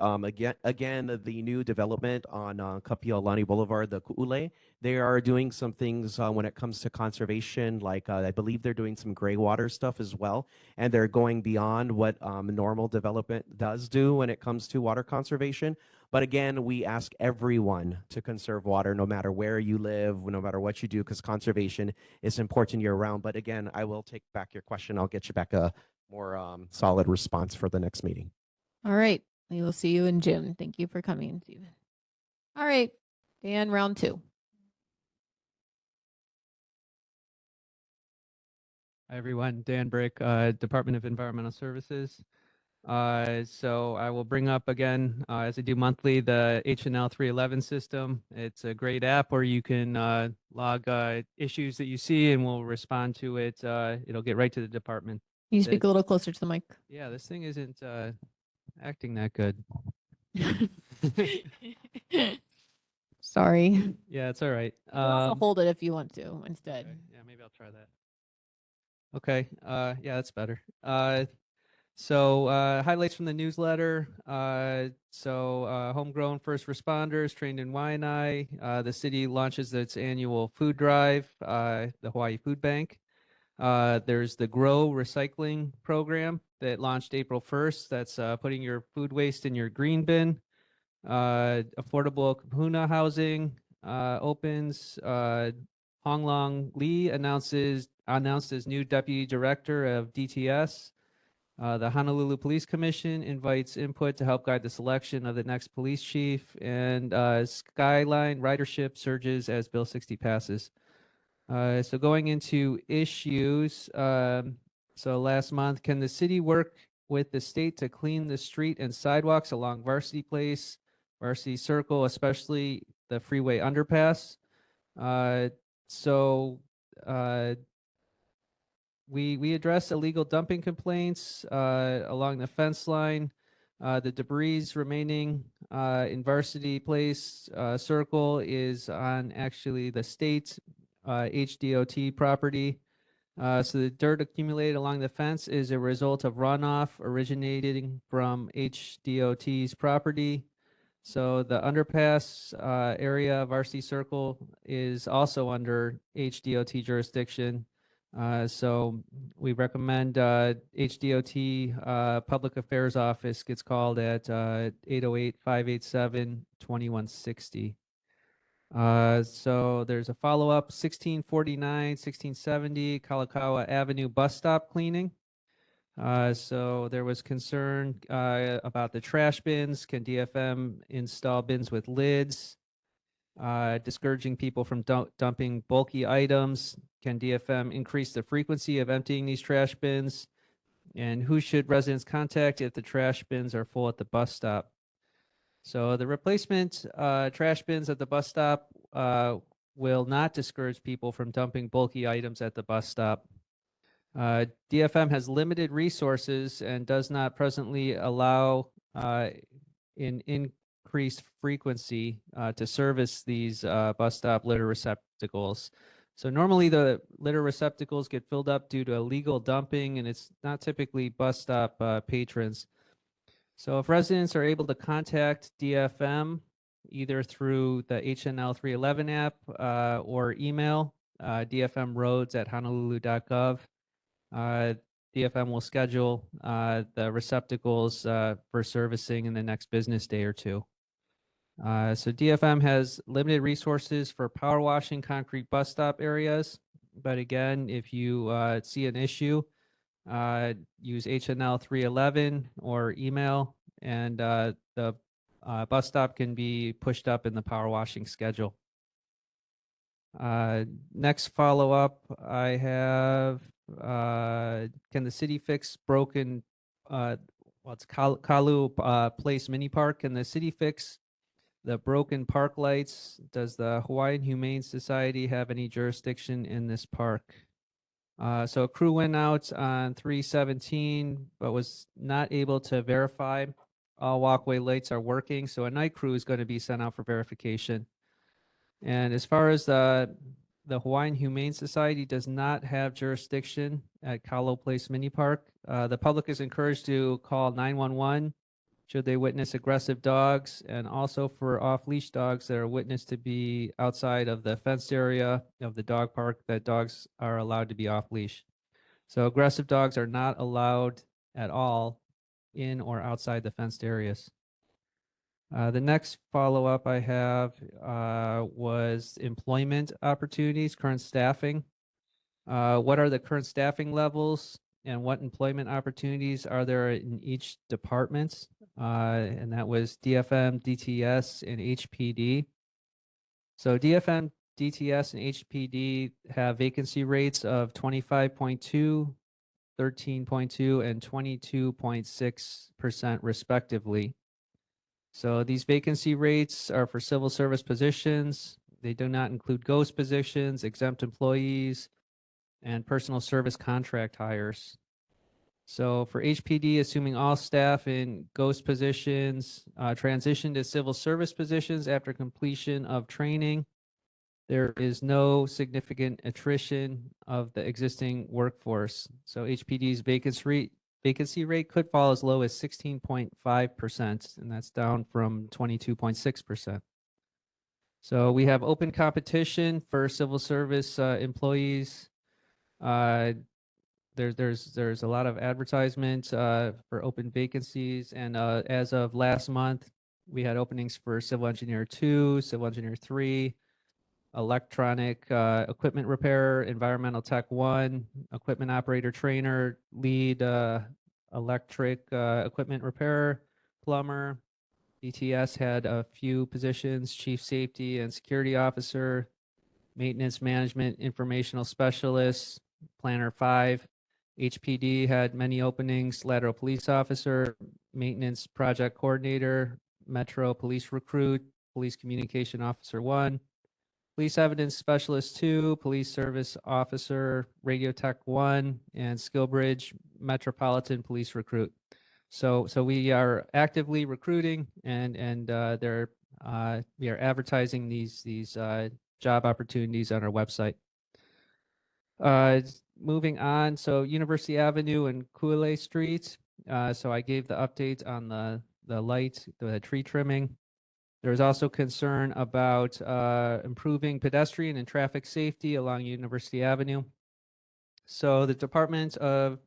again the new development on Kapiolani Boulevard, the Ku'ule, they are doing some things when it comes to conservation. Like I believe they're doing some gray water stuff as well, and they're going beyond what normal development does do when it comes to water conservation. But again, we ask everyone to conserve water, no matter where you live, no matter what you do, because conservation is important year round. But again, I will take back your question. I'll get you back a more solid response for the next meeting. All right. We will see you in June. Thank you for coming, Stephen. All right. Dan, round 2. Hi, everyone. Dan Brick, Department of Environmental Services. So I will bring up again, as I do monthly, the HNL 311 system. It's a great app where you can log issues that you see and we'll respond to it. It'll get right to the department. Can you speak a little closer to the mic? Yeah, this thing isn't acting that good. Sorry. Yeah, it's all right. You can also hold it if you want to instead. Okay. Yeah, maybe I'll try that. Okay. Yeah, that's better. So highlights from the newsletter. Homegrown first responders trained in Waianae. The city launches its annual food drive, the Hawaii Food Bank. There's the Grow Recycling Program that launched April 1st. That's putting your food waste in your green bin. Affordable Kapuna housing opens. Hong Long Lee announced as new deputy director of DTS. The Honolulu Police Commission invites input to help guide the selection of the next police chief, and Skyline ridership surges as Bill 60 passes. So going into issues, so last month, can the city work with the state to clean the street and sidewalks along Varsity Place, Varsity Circle, especially the freeway underpass? We address illegal dumping complaints along the fence line. The debris remaining in Varsity Place Circle is on actually the state HDOT property. So the dirt accumulated along the fence is a result of runoff originating from HDOT's property. So the underpass area of Varsity Circle is also under HDOT jurisdiction. So we recommend HDOT Public Affairs Office gets called at 808-587-2160. So there's a follow-up, 1649, 1670 Kalakaua Avenue bus stop cleaning. So there was concern about the trash bins. Can DFM install bins with lids? Discouraging people from dumping bulky items. Can DFM increase the frequency of emptying these trash bins? And who should residents contact if the trash bins are full at the bus stop? So the replacement trash bins at the bus stop will not discourage people from dumping bulky items at the bus stop. DFM has limited resources and does not presently allow increased frequency to service these bus stop litter receptacles. So normally the litter receptacles get filled up due to illegal dumping, and it's not typically bus stop patrons. So if residents are able to contact DFM either through the HNL 311 app or email dfmroads@honolulu.gov, DFM will schedule the receptacles for servicing in the next business day or two. So DFM has limited resources for power washing concrete bus stop areas. But again, if you see an issue, use HNL 311 or email, and the bus stop can be pushed up in the power washing schedule. Next follow-up, I have, can the city fix broken, it's Kalu Place Mini Park. Can the city fix the broken park lights? Does the Hawaiian Humane Society have any jurisdiction in this park? So a crew went out on 3/17, but was not able to verify all walkway lights are working. So a night crew is going to be sent out for verification. And as far as the the Hawaiian Humane Society does not have jurisdiction at Kalo Place Mini Park. The public is encouraged to call 911 should they witness aggressive dogs, and also for off-leash dogs that are witnessed to be outside of the fenced area of the dog park, that dogs are allowed to be off-leash. So aggressive dogs are not allowed at all in or outside the fenced areas. The next follow-up I have was employment opportunities, current staffing. What are the current staffing levels and what employment opportunities are there in each department? And that was DFM, DTS, and HPD. So DFM, DTS, and HPD have vacancy rates of 25.2, 13.2, and 22.6% respectively. So these vacancy rates are for civil service positions. They do not include ghost positions, exempt employees, and personal service contract hires. So for HPD, assuming all staff in ghost positions transition to civil service positions after completion of training, there is no significant attrition of the existing workforce. So HPD's vacancy rate could fall as low as 16.5%, and that's down from 22.6%. So we have open competition for civil service employees. There's a lot of advertisement for open vacancies, and as of last month, we had openings for Civil Engineer 2, Civil Engineer 3, Electronic Equipment Repairer, Environmental Tech 1, Equipment Operator Trainer, Lead Electric Equipment Repairer, Plumber. DTS had a few positions, Chief Safety and Security Officer, Maintenance Management Informational Specialist, Planner 5. HPD had many openings, Lateral Police Officer, Maintenance Project Coordinator, Metro Police Recruit, Police Communication Officer 1, Police Evidence Specialist 2, Police Service Officer, Radio Tech 1, and Skillbridge Metropolitan Police Recruit. So we are actively recruiting, and we are advertising these job opportunities on our website. Moving on, so University Avenue and Koole Street. So I gave the update on the tree trimming. There is also concern about improving pedestrian and traffic safety along University Avenue. So the Department of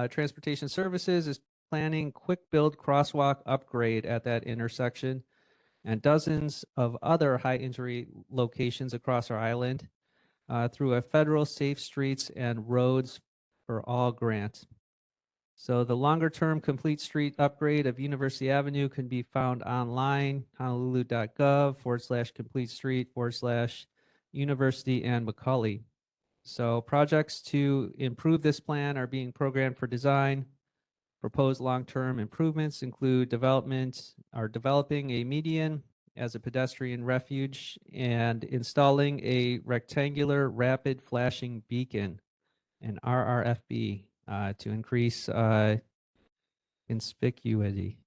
Transportation Services is planning quick build crosswalk upgrade at that intersection and dozens of other high injury locations across our island through a federal Safe Streets and Roads for All grant. So the longer term complete street upgrade of University Avenue can be found online, honolulu.gov/complete street/university and McCully. So projects to improve this plan are being programmed for design. Proposed long-term improvements include developing a median as a pedestrian refuge and installing a rectangular rapid flashing beacon, an RRFB, to increase conspicuity.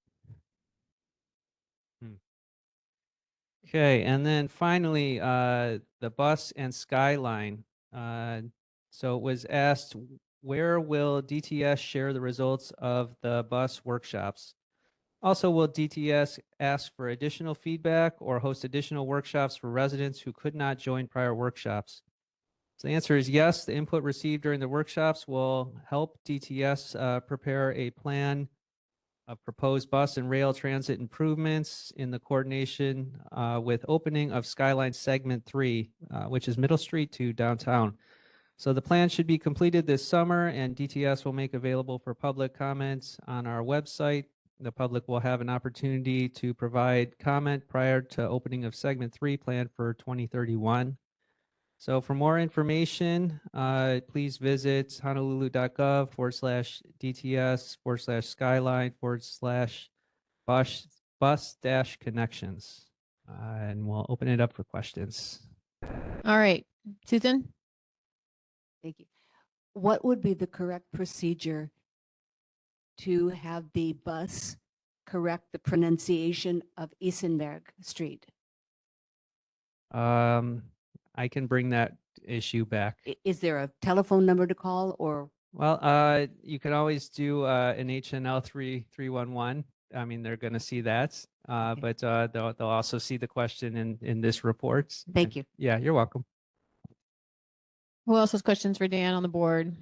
Okay, and then finally, the bus and skyline. So it was asked, where will DTS share the results of the bus workshops? Also, will DTS ask for additional feedback or host additional workshops for residents who could not join prior workshops? So the answer is yes. The input received during the workshops will help DTS prepare a plan of proposed bus and rail transit improvements in the coordination with opening of Skyline Segment 3, which is Middle Street to downtown. So the plan should be completed this summer, and DTS will make available for public comments on our website. The public will have an opportunity to provide comment prior to opening of Segment 3 planned for 2031. So for more information, please visit honolulu.gov/DTS/skyline/bus-connections. And we'll open it up for questions. All right, Susan? Thank you. What would be the correct procedure to have the bus correct the pronunciation of Isenberg Street? I can bring that issue back. Is there a telephone number to call or? Well, you can always do an HNL 311. I mean, they're going to see that, but they'll also see the question in this report. Thank you. Yeah, you're welcome. Who else has questions for Dan on the board?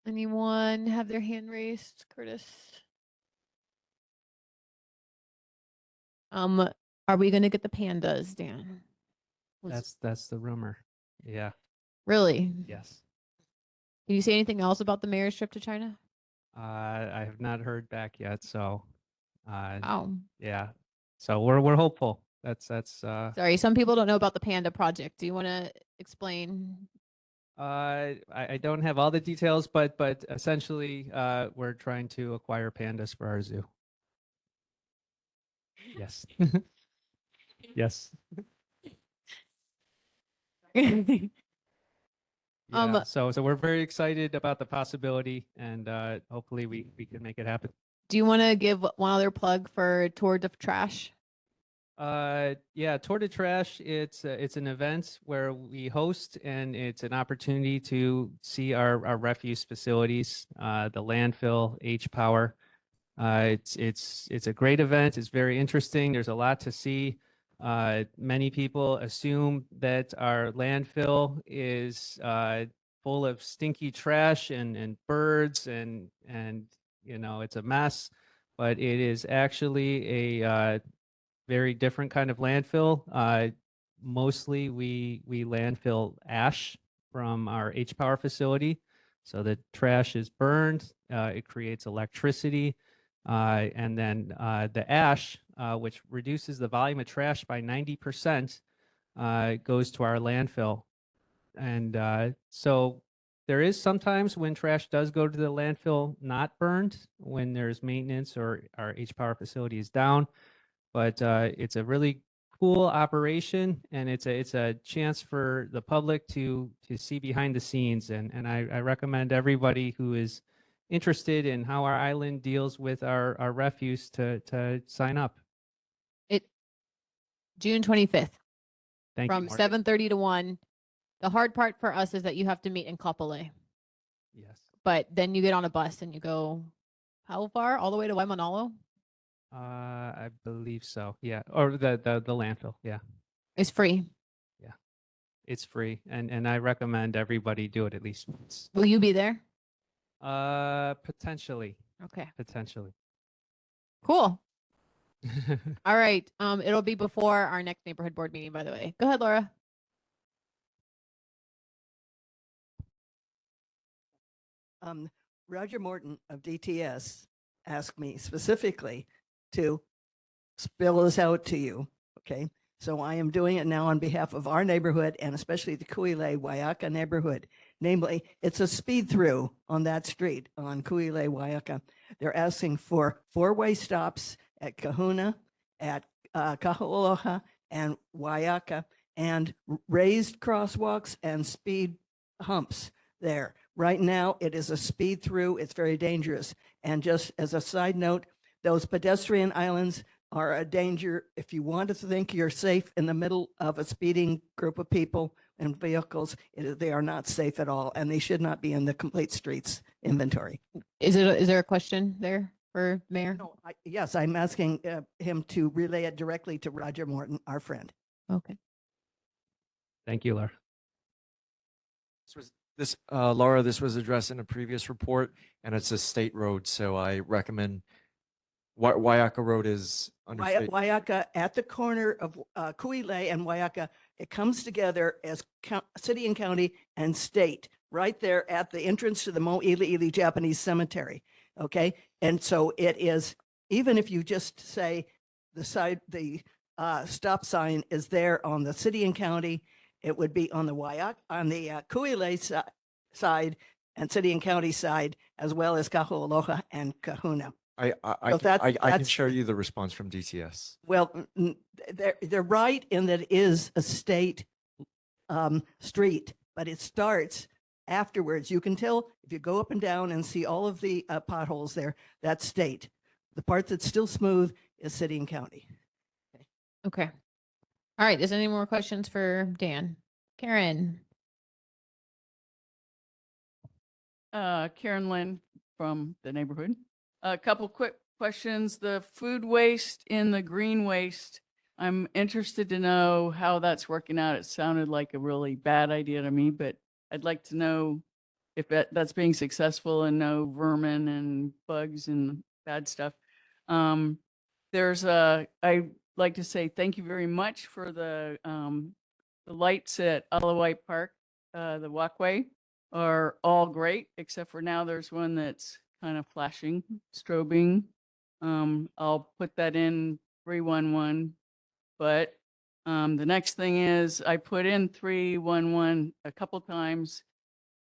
Anyone have their hand raised? Curtis? Are we going to get the pandas, Dan? That's the rumor. Yeah. Really? Yes. Can you say anything else about the mayor's trip to China? I have not heard back yet, so Wow. yeah. So we're hopeful. That's Sorry, some people don't know about the panda project. Do you want to explain? I don't have all the details, but essentially we're trying to acquire pandas for our zoo. Yes. Yes. Yeah, so we're very excited about the possibility, and hopefully we can make it happen. Do you want to give one other plug for Tour de Trash? Yeah, Tour de Trash, it's an event where we host, and it's an opportunity to see our refuse facilities, the landfill, H-Power. It's a great event. It's very interesting. There's a lot to see. Many people assume that our landfill is full of stinky trash and birds and it's a mess, but it is actually a very different kind of landfill. Mostly we landfill ash from our H-Power facility. So the trash is burned, it creates electricity, and then the ash, which reduces the volume of trash by 90%, goes to our landfill. And so there is sometimes when trash does go to the landfill not burned, when there's maintenance or our H-Power facility is down. But it's a really cool operation, and it's a chance for the public to see behind the scenes. And I recommend everybody who is interested in how our island deals with our refuse to sign up. June 25th. Thank you, From Mark. 7:30 to 1. The hard part for us is that you have to meet in Kapolei. Yes. But then you get on a bus and you go, how far? All the way to Waimanalo? I believe so. Yeah. Or the landfill. Yeah. It's free. Yeah. It's free. And I recommend everybody do it at least once. Will you be there? Potentially. Okay. Potentially. Cool. All right. It'll be before our next neighborhood board meeting, by the way. Go ahead, Laura. Roger Morton of DTS asked me specifically to spill this out to you. Okay. So I am doing it now on behalf of our neighborhood and especially the Kuile Waiaka neighborhood. Namely, it's a speed through on that street on Kuile Waiaka. They're asking for 4-way stops at Kahuna, at Kaho'oloha, and Waiaka, and raised crosswalks and speed humps there. Right now, it is a speed through. It's very dangerous. And just as a side note, those pedestrian islands are a danger. If you want to think you're safe in the middle of a speeding group of people and vehicles, they are not safe at all, and they should not be in the complete streets inventory. Is there a question there for Mayor? No, yes, I'm asking him to relay it directly to Roger Morton, our friend. Okay. Thank you, Laura. Laura, this was addressed in a previous report, and it's a state road, so I recommend Waiaka Road is under state. Waiaka at the corner of Kuile and Waiaka, it comes together as city and county and state right there at the entrance to the Mōʻiliʻili Japanese cemetery. Okay. And so it is, even if you just say the stop sign is there on the city and county, it would be on the Kuile side and city and county side, as well as Kaho'oloha and Kahuna. I can share you the response from DTS. Well, they're right in that it is a state street, but it starts afterwards. You can tell if you go up and down and see all of the potholes there, that's state. The part that's still smooth is city and county. Okay. All right. Is there any more questions for Dan? Karen. Karen Lynn from the neighborhood. A couple quick questions. The food waste in the green waste, I'm interested to know how that's working out. It sounded like a really bad idea to me, but I'd like to know if that's being successful and no vermin and bugs and bad stuff. I'd like to say thank you very much for the lights at Alawai Park, the walkway are all great, except for now there's one that's kind of flashing, strobing. I'll put that in 311, but the next thing is I put in 311 a couple times,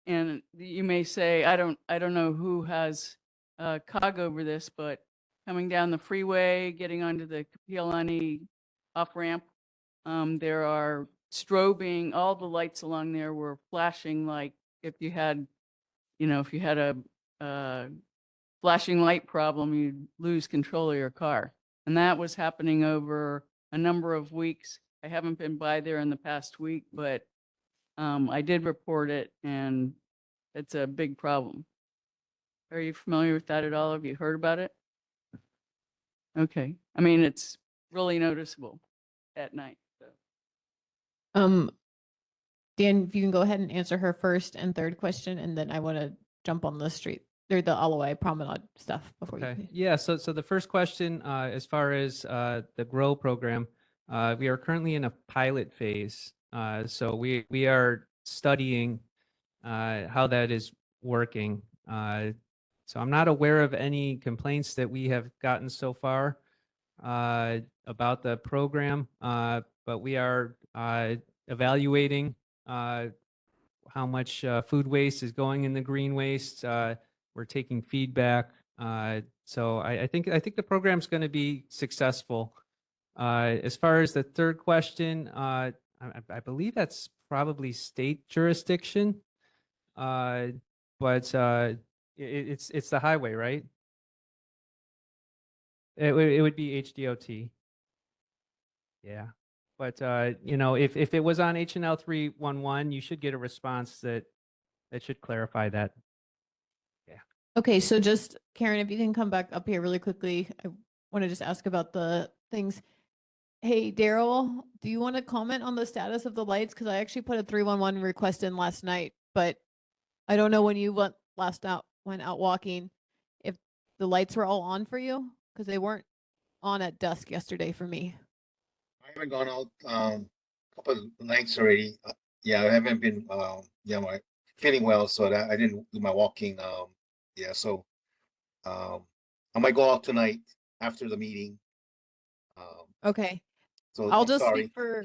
and you may say, I don't know who has cog over this, but coming down the freeway, getting onto the Kapiolani off ramp, there are strobing, all the lights along there were flashing like if you had a flashing light problem, you'd lose control of your car. And that was happening over a number of weeks. I haven't been by there in the past week, but I did report it, and it's a big problem. Are you familiar with that at all? Have you heard about it? Okay. I mean, it's really noticeable at night. So. Dan, if you can go ahead and answer her first and third question, and then I want to jump on the street or the Alawai Promenade stuff before you. Yeah. So the first question, as far as the GROW program, we are currently in a pilot phase. So we are studying how that is working. So I'm not aware of any complaints that we have gotten so far about the program, but we are evaluating how much food waste is going in the green waste. We're taking feedback. So I think the program's going to be successful. As far as the third question, I believe that's probably state jurisdiction, but it's the highway, right? It would be HDOT. Yeah. But if it was on HNL 311, you should get a response that should clarify that. Yeah. Okay, so just Karen, if you can come back up here really quickly, I want to just ask about the things. Hey, Daryl, do you want to comment on the status of the lights? Because I actually put a 311 request in last night, but I don't know when you went out walking if the lights were all on for you, because they weren't on at dusk yesterday for me. I haven't gone out couple of nights already. Yeah, I haven't been feeling well, so that I didn't do my walking. So I might go out tonight after the meeting. Okay. So I'll I'm just sorry. speak for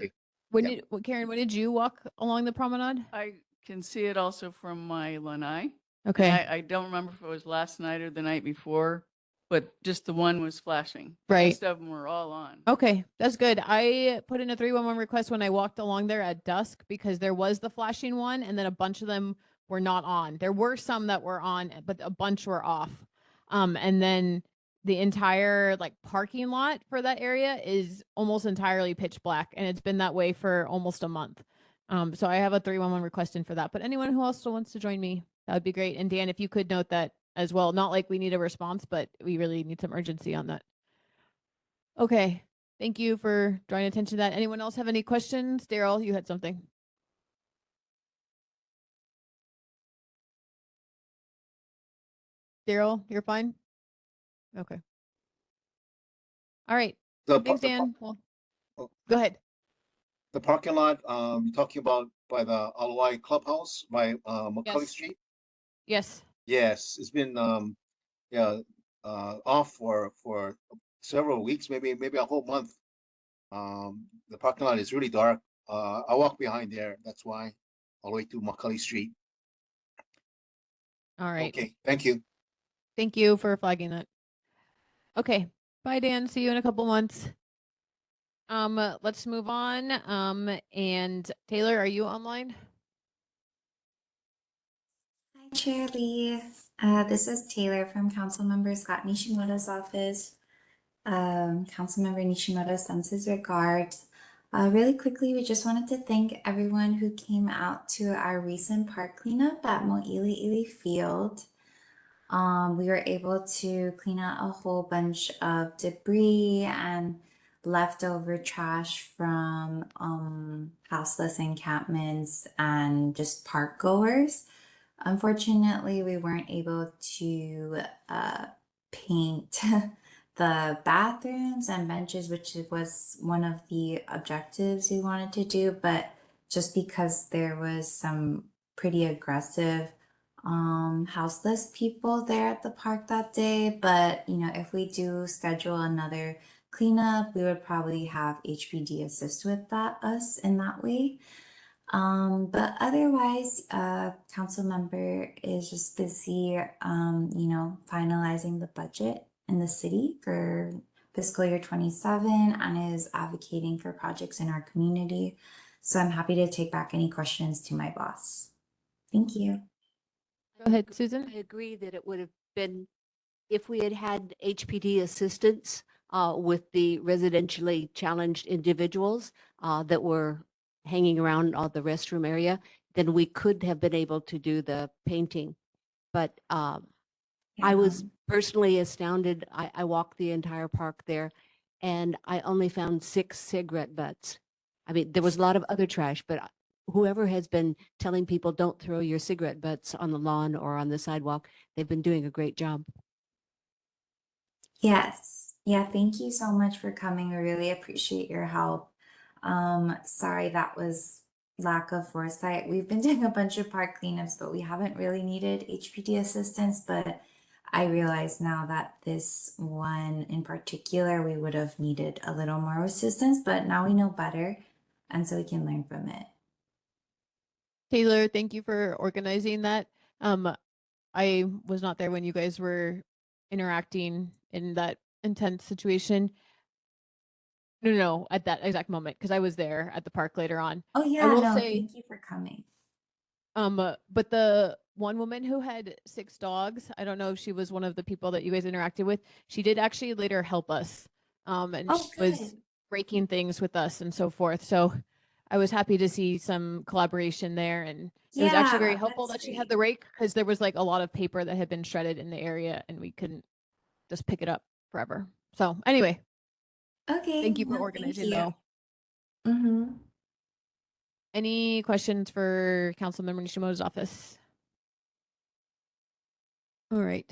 Okay. Karen, when did you walk along the promenade? I can see it also from my lanai. Okay. And I don't remember if it was last night or the night before, but just the one was flashing. The Right. rest of them were all on. Okay, that's good. I put in a 311 request when I walked along there at dusk because there was the flashing one, and then a bunch of them were not on. There were some that were on, but a bunch were off. And then the entire parking lot for that area is almost entirely pitch black, and it's been that way for almost a month. So I have a 311 request in for that. But anyone who also wants to join me, that would be great. And Dan, if you could note that as well. Not like we need a response, but we really need some urgency on that. Okay. Thank you for drawing attention to that. Anyone else have any questions? Daryl, you had something. Daryl, you're fine? Okay. All right. Thanks, Dan. Well, go ahead. The parking lot, you're talking about by the Alawai Clubhouse by McCully Yes. Street? Yes. Yes, it's been off for several weeks, maybe a whole month. The parking lot is really dark. I walk behind there, that's why, all the way to McCully Street. All right. Okay, thank you. Thank you for flagging that. Okay. Bye, Dan. See you in a couple months. Let's move on. And Taylor, are you online? Hi, Chair Lee. This is Taylor from Councilmember Scott Nishimoto's office. Councilmember Nishimoto sends his regards. Really quickly, we just wanted to thank everyone who came out to our recent park cleanup at Mōʻiliʻili Field. We were able to clean out a whole bunch of debris and leftover trash from houseless encampments and just park goers. Unfortunately, we weren't able to paint the bathrooms and benches, which was one of the objectives we wanted to do, but just because there was some pretty aggressive houseless people there at the park that day. But if we do schedule another cleanup, we would probably have HPD assist with us in that way. But otherwise, council member is just busy, finalizing the budget in the city for fiscal year 27 and is advocating for projects in our community. So I'm happy to take back any questions to my boss. Thank you. Go ahead, Susan. I agree that it would have been, if we had had HPD assistance with the residentially challenged individuals that were hanging around the restroom area, then we could have been able to do the painting. But I was personally astounded. I walked the entire park there and I only found 6 cigarette butts. I mean, there was a lot of other trash, but whoever has been telling people don't throw your cigarette butts on the lawn or on the sidewalk, they've been doing a great job. Yes. Yeah, thank you so much for coming. We really appreciate your help. Sorry that was lack of foresight. We've been doing a bunch of park cleanups, but we haven't really needed HPD assistance. But I realize now that this one in particular, we would have needed a little more assistance, but now we know better, and so we can learn from it. Taylor, thank you for organizing that. I was not there when you guys were interacting in that intense situation. No, at that exact moment, because I was there at the park later on. Oh I yeah, will no, say, thank you for coming. but the one woman who had 6 dogs, I don't know if she was one of the people that you guys interacted with. She did actually later help us, and Oh, she was good. breaking things with us and so forth. So I was happy to see some collaboration there, and it was actually very Yeah, helpful that's that she had great. the rake because there was like a lot of paper that had been shredded in the area, and we couldn't just pick it up forever. So anyway, Okay, thank you for no, thank organizing you. though. Mm-hmm. Any questions for Councilmember Nishimoto's office? All right.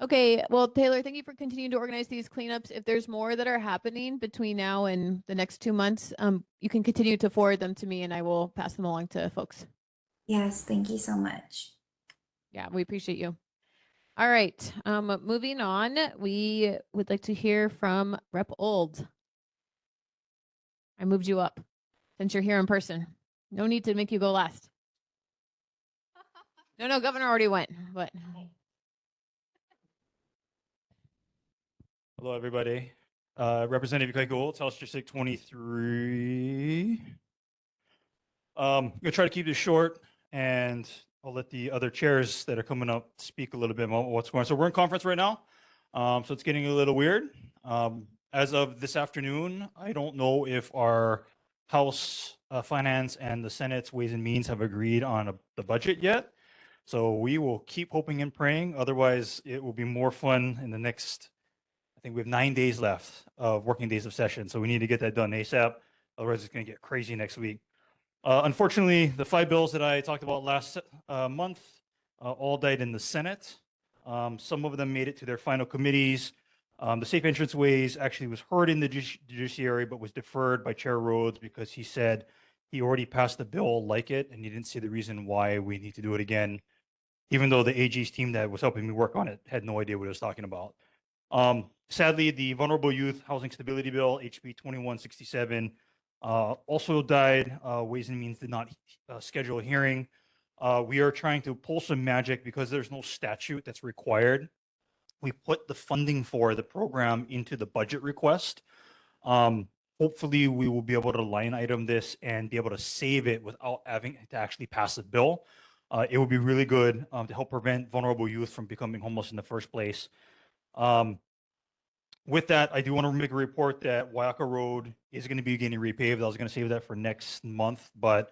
Okay, well, Taylor, thank you for continuing to organize these cleanups. If there's more that are happening between now and the next 2 months, you can continue to forward them to me and I will pass them along to folks. Yes, thank you so much. Yeah, we appreciate you. All right, moving on, we would like to hear from Rep. Old. I moved you up since you're here in person. No need to make you go last. No, Governor already went, but. Hello, everybody. Representative Kai Gould, House District 23. I'm gonna try to keep this short, and I'll let the other chairs that are coming up speak a little bit about what's going on. So we're in conference right now, so it's getting a little weird. As of this afternoon, I don't know if our House Finance and the Senate's Ways and Means have agreed on the budget yet. So we will keep hoping and praying. Otherwise, it will be more fun in the next. I think we have 9 days left of working days of session, so we need to get that done ASAP. Otherwise, it's going to get crazy next week. Unfortunately, the 5 bills that I talked about last month all died in the Senate. Some of them made it to their final committees. The Safe Entrance Ways actually was heard in the judiciary, but was deferred by Chair Rhodes because he said he already passed the bill like it, and he didn't see the reason why we need to do it again, even though the AG's team that was helping me work on it had no idea what it was talking about. Sadly, the Vulnerable Youth Housing Stability Bill, HB 2167, also died. Ways and Means did not schedule a hearing. We are trying to pull some magic because there's no statute that's required. We put the funding for the program into the budget request. Hopefully, we will be able to line item this and be able to save it without having to actually pass a bill. It would be really good to help prevent vulnerable youth from becoming homeless in the first place. with that, I do want to make a report that Waiaka Road is going to be getting repaved. I was going to save that for next month, but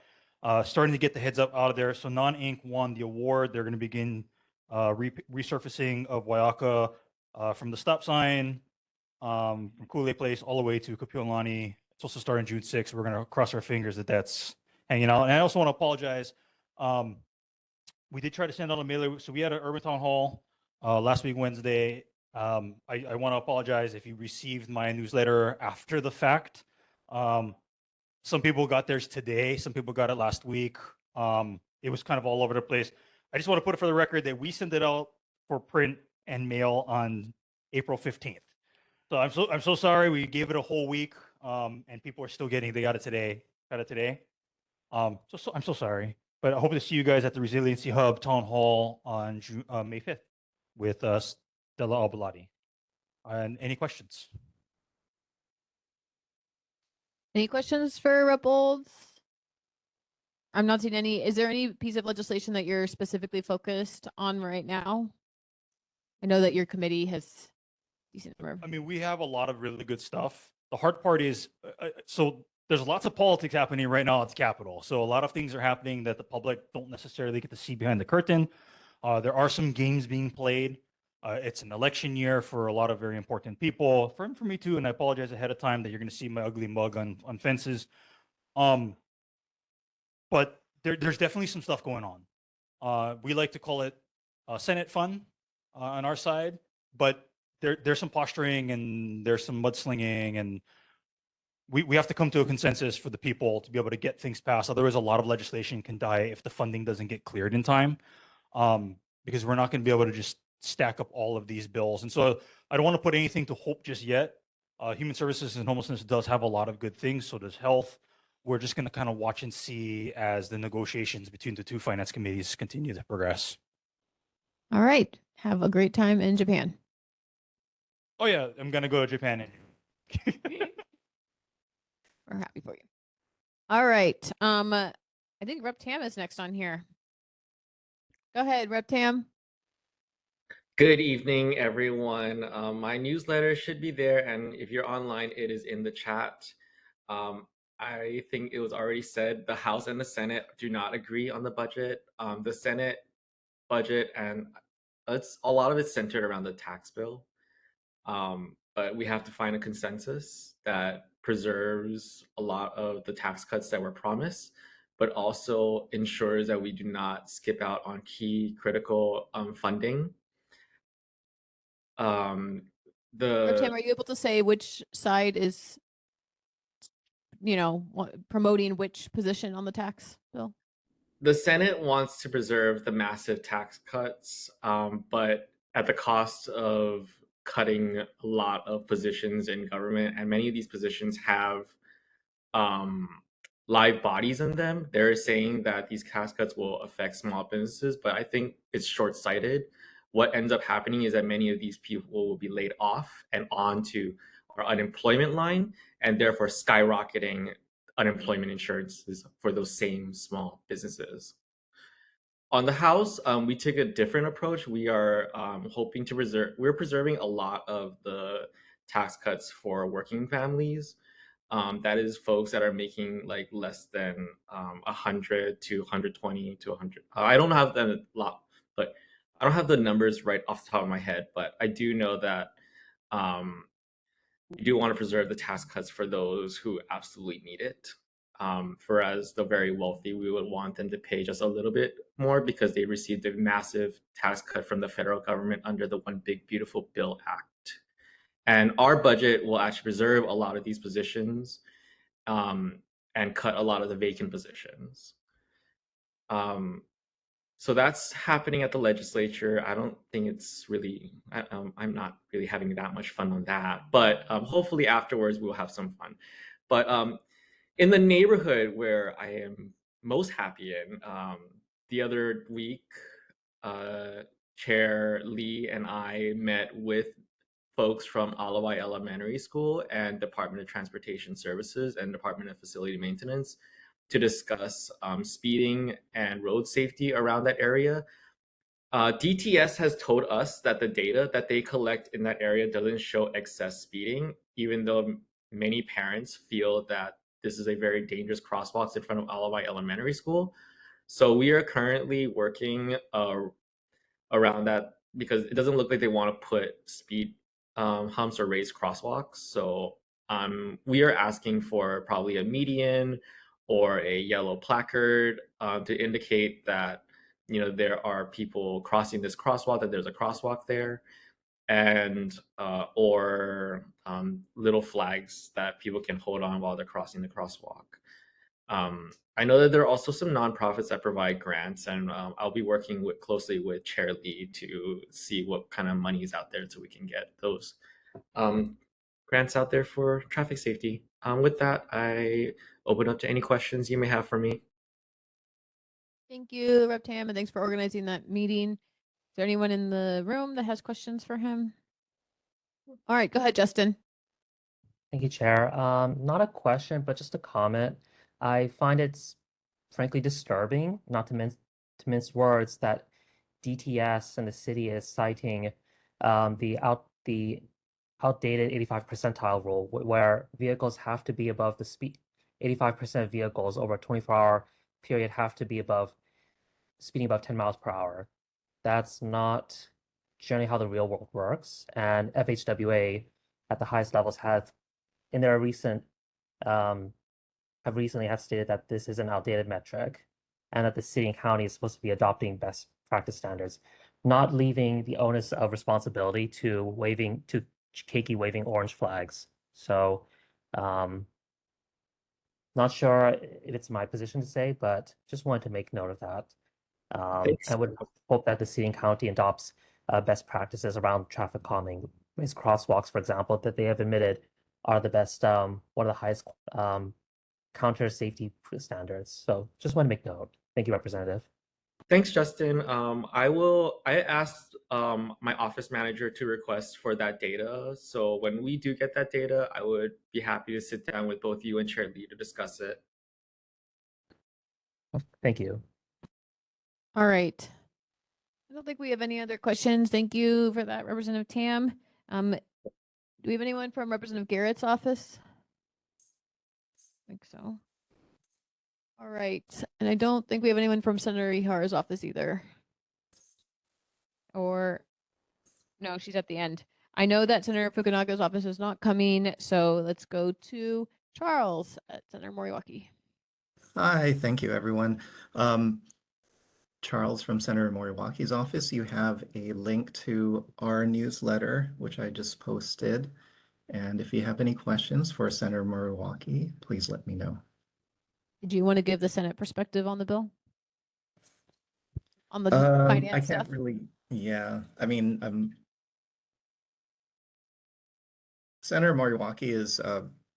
starting to get the heads up out of there. So Non-Inc. won the award. They're going to begin resurfacing of Waiaka from the stop sign from Kool-Aid Place all the way to Kapiolani. It's supposed to start on June 6th. We're going to cross our fingers that that's hanging out. And I also want to apologize. We did try to send out a mailer. So we had an urban town hall last week, Wednesday. I want to apologize if you received my newsletter after the fact. Some people got theirs today. Some people got it last week. It was kind of all over the place. I just want to put it for the record that we sent it out for print and mail on April 15th. So I'm so sorry. We gave it a whole week, and people are still getting. They got it today. So I'm so sorry. But I hope to see you guys at the Resiliency Hub Town Hall on May 5th with Stella Albalati. And any questions? Any questions for Rep. Olds? I'm not seeing any. Is there any piece of legislation that you're specifically focused on right now? I know that your committee has decent number. I mean, we have a lot of really good stuff. The hard part is, so there's lots of politics happening right now at the Capitol. So a lot of things are happening that the public don't necessarily get to see behind the curtain. There are some games being played. It's an election year for a lot of very important people, for me too. And I apologize ahead of time that you're going to see my ugly mug on fences. But there's definitely some stuff going on. We like to call it Senate fun on our side, but there's some posturing and there's some mudslinging, and we have to come to a consensus for the people to be able to get things passed. Otherwise, a lot of legislation can die if the funding doesn't get cleared in time, because we're not going to be able to just stack up all of these bills. And so I don't want to put anything to hope just yet. Human services and homelessness does have a lot of good things. So does health. We're just going to kind of watch and see as the negotiations between the two finance committees continue to progress. All right. Have a great time in Japan. Oh yeah, I'm going to go to Japan. We're happy for you. All right. I think Rep. Tam is next on here. Go ahead, Rep. Tam. Good evening, everyone. My newsletter should be there, and if you're online, it is in the chat. I think it was already said the House and the Senate do not agree on the budget. The Senate budget, and a lot of it's centered around the tax bill. But we have to find a consensus that preserves a lot of the tax cuts that were promised, but also ensures that we do not skip out on key critical funding. Rep. Tam, are you able to say which side is, promoting which position on the tax bill? The Senate wants to preserve the massive tax cuts, but at the cost of cutting a lot of positions in government, and many of these positions have live bodies in them. They're saying that these tax cuts will affect small businesses, but I think it's short-sighted. What ends up happening is that many of these people will be laid off and onto our unemployment line, and therefore skyrocketing unemployment insurances for those same small businesses. On the House, we took a different approach. We are hoping to we're preserving a lot of the tax cuts for working families. That is folks that are making like less than 100 to 120 to 100. I don't have the lot, but I don't have the numbers right off the top of my head, but I do know that we do want to preserve the tax cuts for those who absolutely need it. For as the very wealthy, we would want them to pay just a little bit more because they received a massive tax cut from the federal government under the One Big Beautiful Bill Act. And our budget will actually preserve a lot of these positions and cut a lot of the vacant positions. So that's happening at the legislature. I don't think it's really, I'm not really having that much fun on that, but hopefully afterwards we'll have some fun. But in the neighborhood where I am most happy in, the other week, Chair Lee and I met with folks from Alawai Elementary School and Department of Transportation Services and Department of Facility Maintenance to discuss speeding and road safety around that area. DTS has told us that the data that they collect in that area doesn't show excess speeding, even though many parents feel that this is a very dangerous crosswalk in front of Alawai Elementary School. So we are currently working around that because it doesn't look like they want to put speed humps or raised crosswalks. So we are asking for probably a median or a yellow placard to indicate that there are people crossing this crosswalk, that there's a crosswalk there, and or little flags that people can hold on while they're crossing the crosswalk. I know that there are also some nonprofits that provide grants, and I'll be working closely with Chair Lee to see what kind of money is out there so we can get those grants out there for traffic safety. With that, I open up to any questions you may have for me. Thank you, Rep. Tam, and thanks for organizing that meeting. Is there anyone in the room that has questions for him? All right, go ahead, Justin. Thank you, Chair. Not a question, but just a comment. I find it's frankly disturbing, not to mince words, that DTS and the city is citing the outdated 85 percentile rule, where vehicles have to be above the speed. 85% of vehicles over a 24-hour period have to be speeding above 10 miles per hour. That's not generally how the real world works. And FHWA at the highest levels have recently stated that this is an outdated metric and that the city and county is supposed to be adopting best practice standards, not leaving the onus of responsibility to Keiki waving orange flags. So not sure if it's my position to say, but just wanted to make note of that. I would hope that the city and county adopts best practices around traffic calming. These crosswalks, for example, that they have admitted are the best, one of the highest counter safety standards. So just want to make note. Thank you, Representative. Thanks, Justin. I asked my office manager to request for that data. So when we do get that data, I would be happy to sit down with both you and Chair Lee to discuss it. Thank you. All right. I don't think we have any other questions. Thank you for that, Representative Tam. Do we have anyone from Representative Garrett's office? I think so. All right. And I don't think we have anyone from Senator Ihar's office either. Or, no, she's at the end. I know that Senator Fukunaga's office is not coming, so let's go to Charles at Senator Moriwaki. Hi, thank you, everyone. Charles from Senator Moriwaki's office. You have a link to our newsletter, which I just posted. And if you have any questions for Senator Moriwaki, please let me know. Do you want to give the Senate perspective on the bill? On the I finance can't stuff? really, yeah. I mean, Senator Moriwaki is,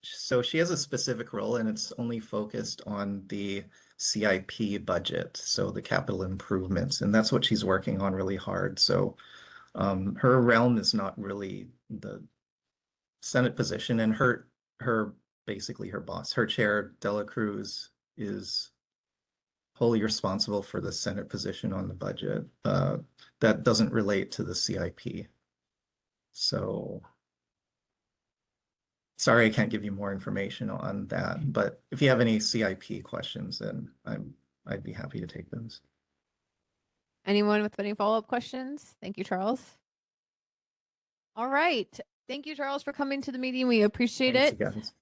so she has a specific role and it's only focused on the CIP budget, so the capital improvements, and that's what she's working on really hard. So her realm is not really the Senate position, and basically her boss, her chair, Dela Cruz, is wholly responsible for the Senate position on the budget. That doesn't relate to the CIP. So sorry, I can't give you more information on that, but if you have any CIP questions, then I'd be happy to take those. Anyone with any follow-up questions? Thank you, Charles. All right. Thank you, Charles, for coming to the meeting. We appreciate Thanks, it. guys.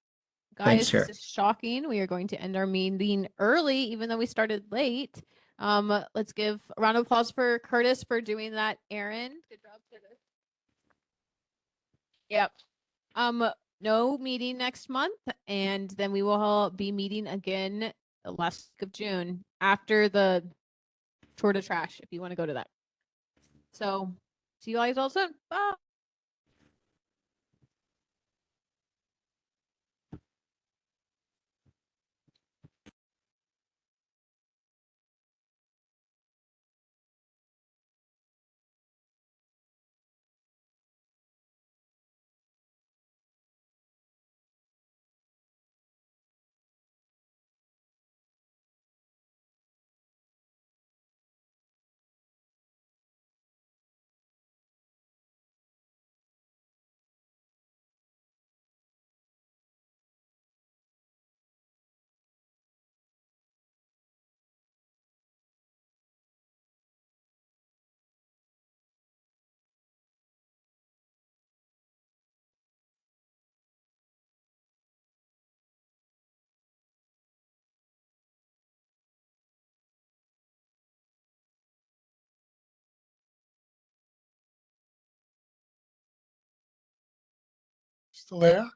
Guys, Thanks, Chair. this is shocking. We are going to end our meeting early, even though we started late. Let's give a round of applause for Curtis for doing that errand. Good job, Curtis. Yep. No meeting next month, and then we will be meeting again the last week of June after the Tour de Trash, if you want to go to that. So, see you guys all soon. Bye. still there?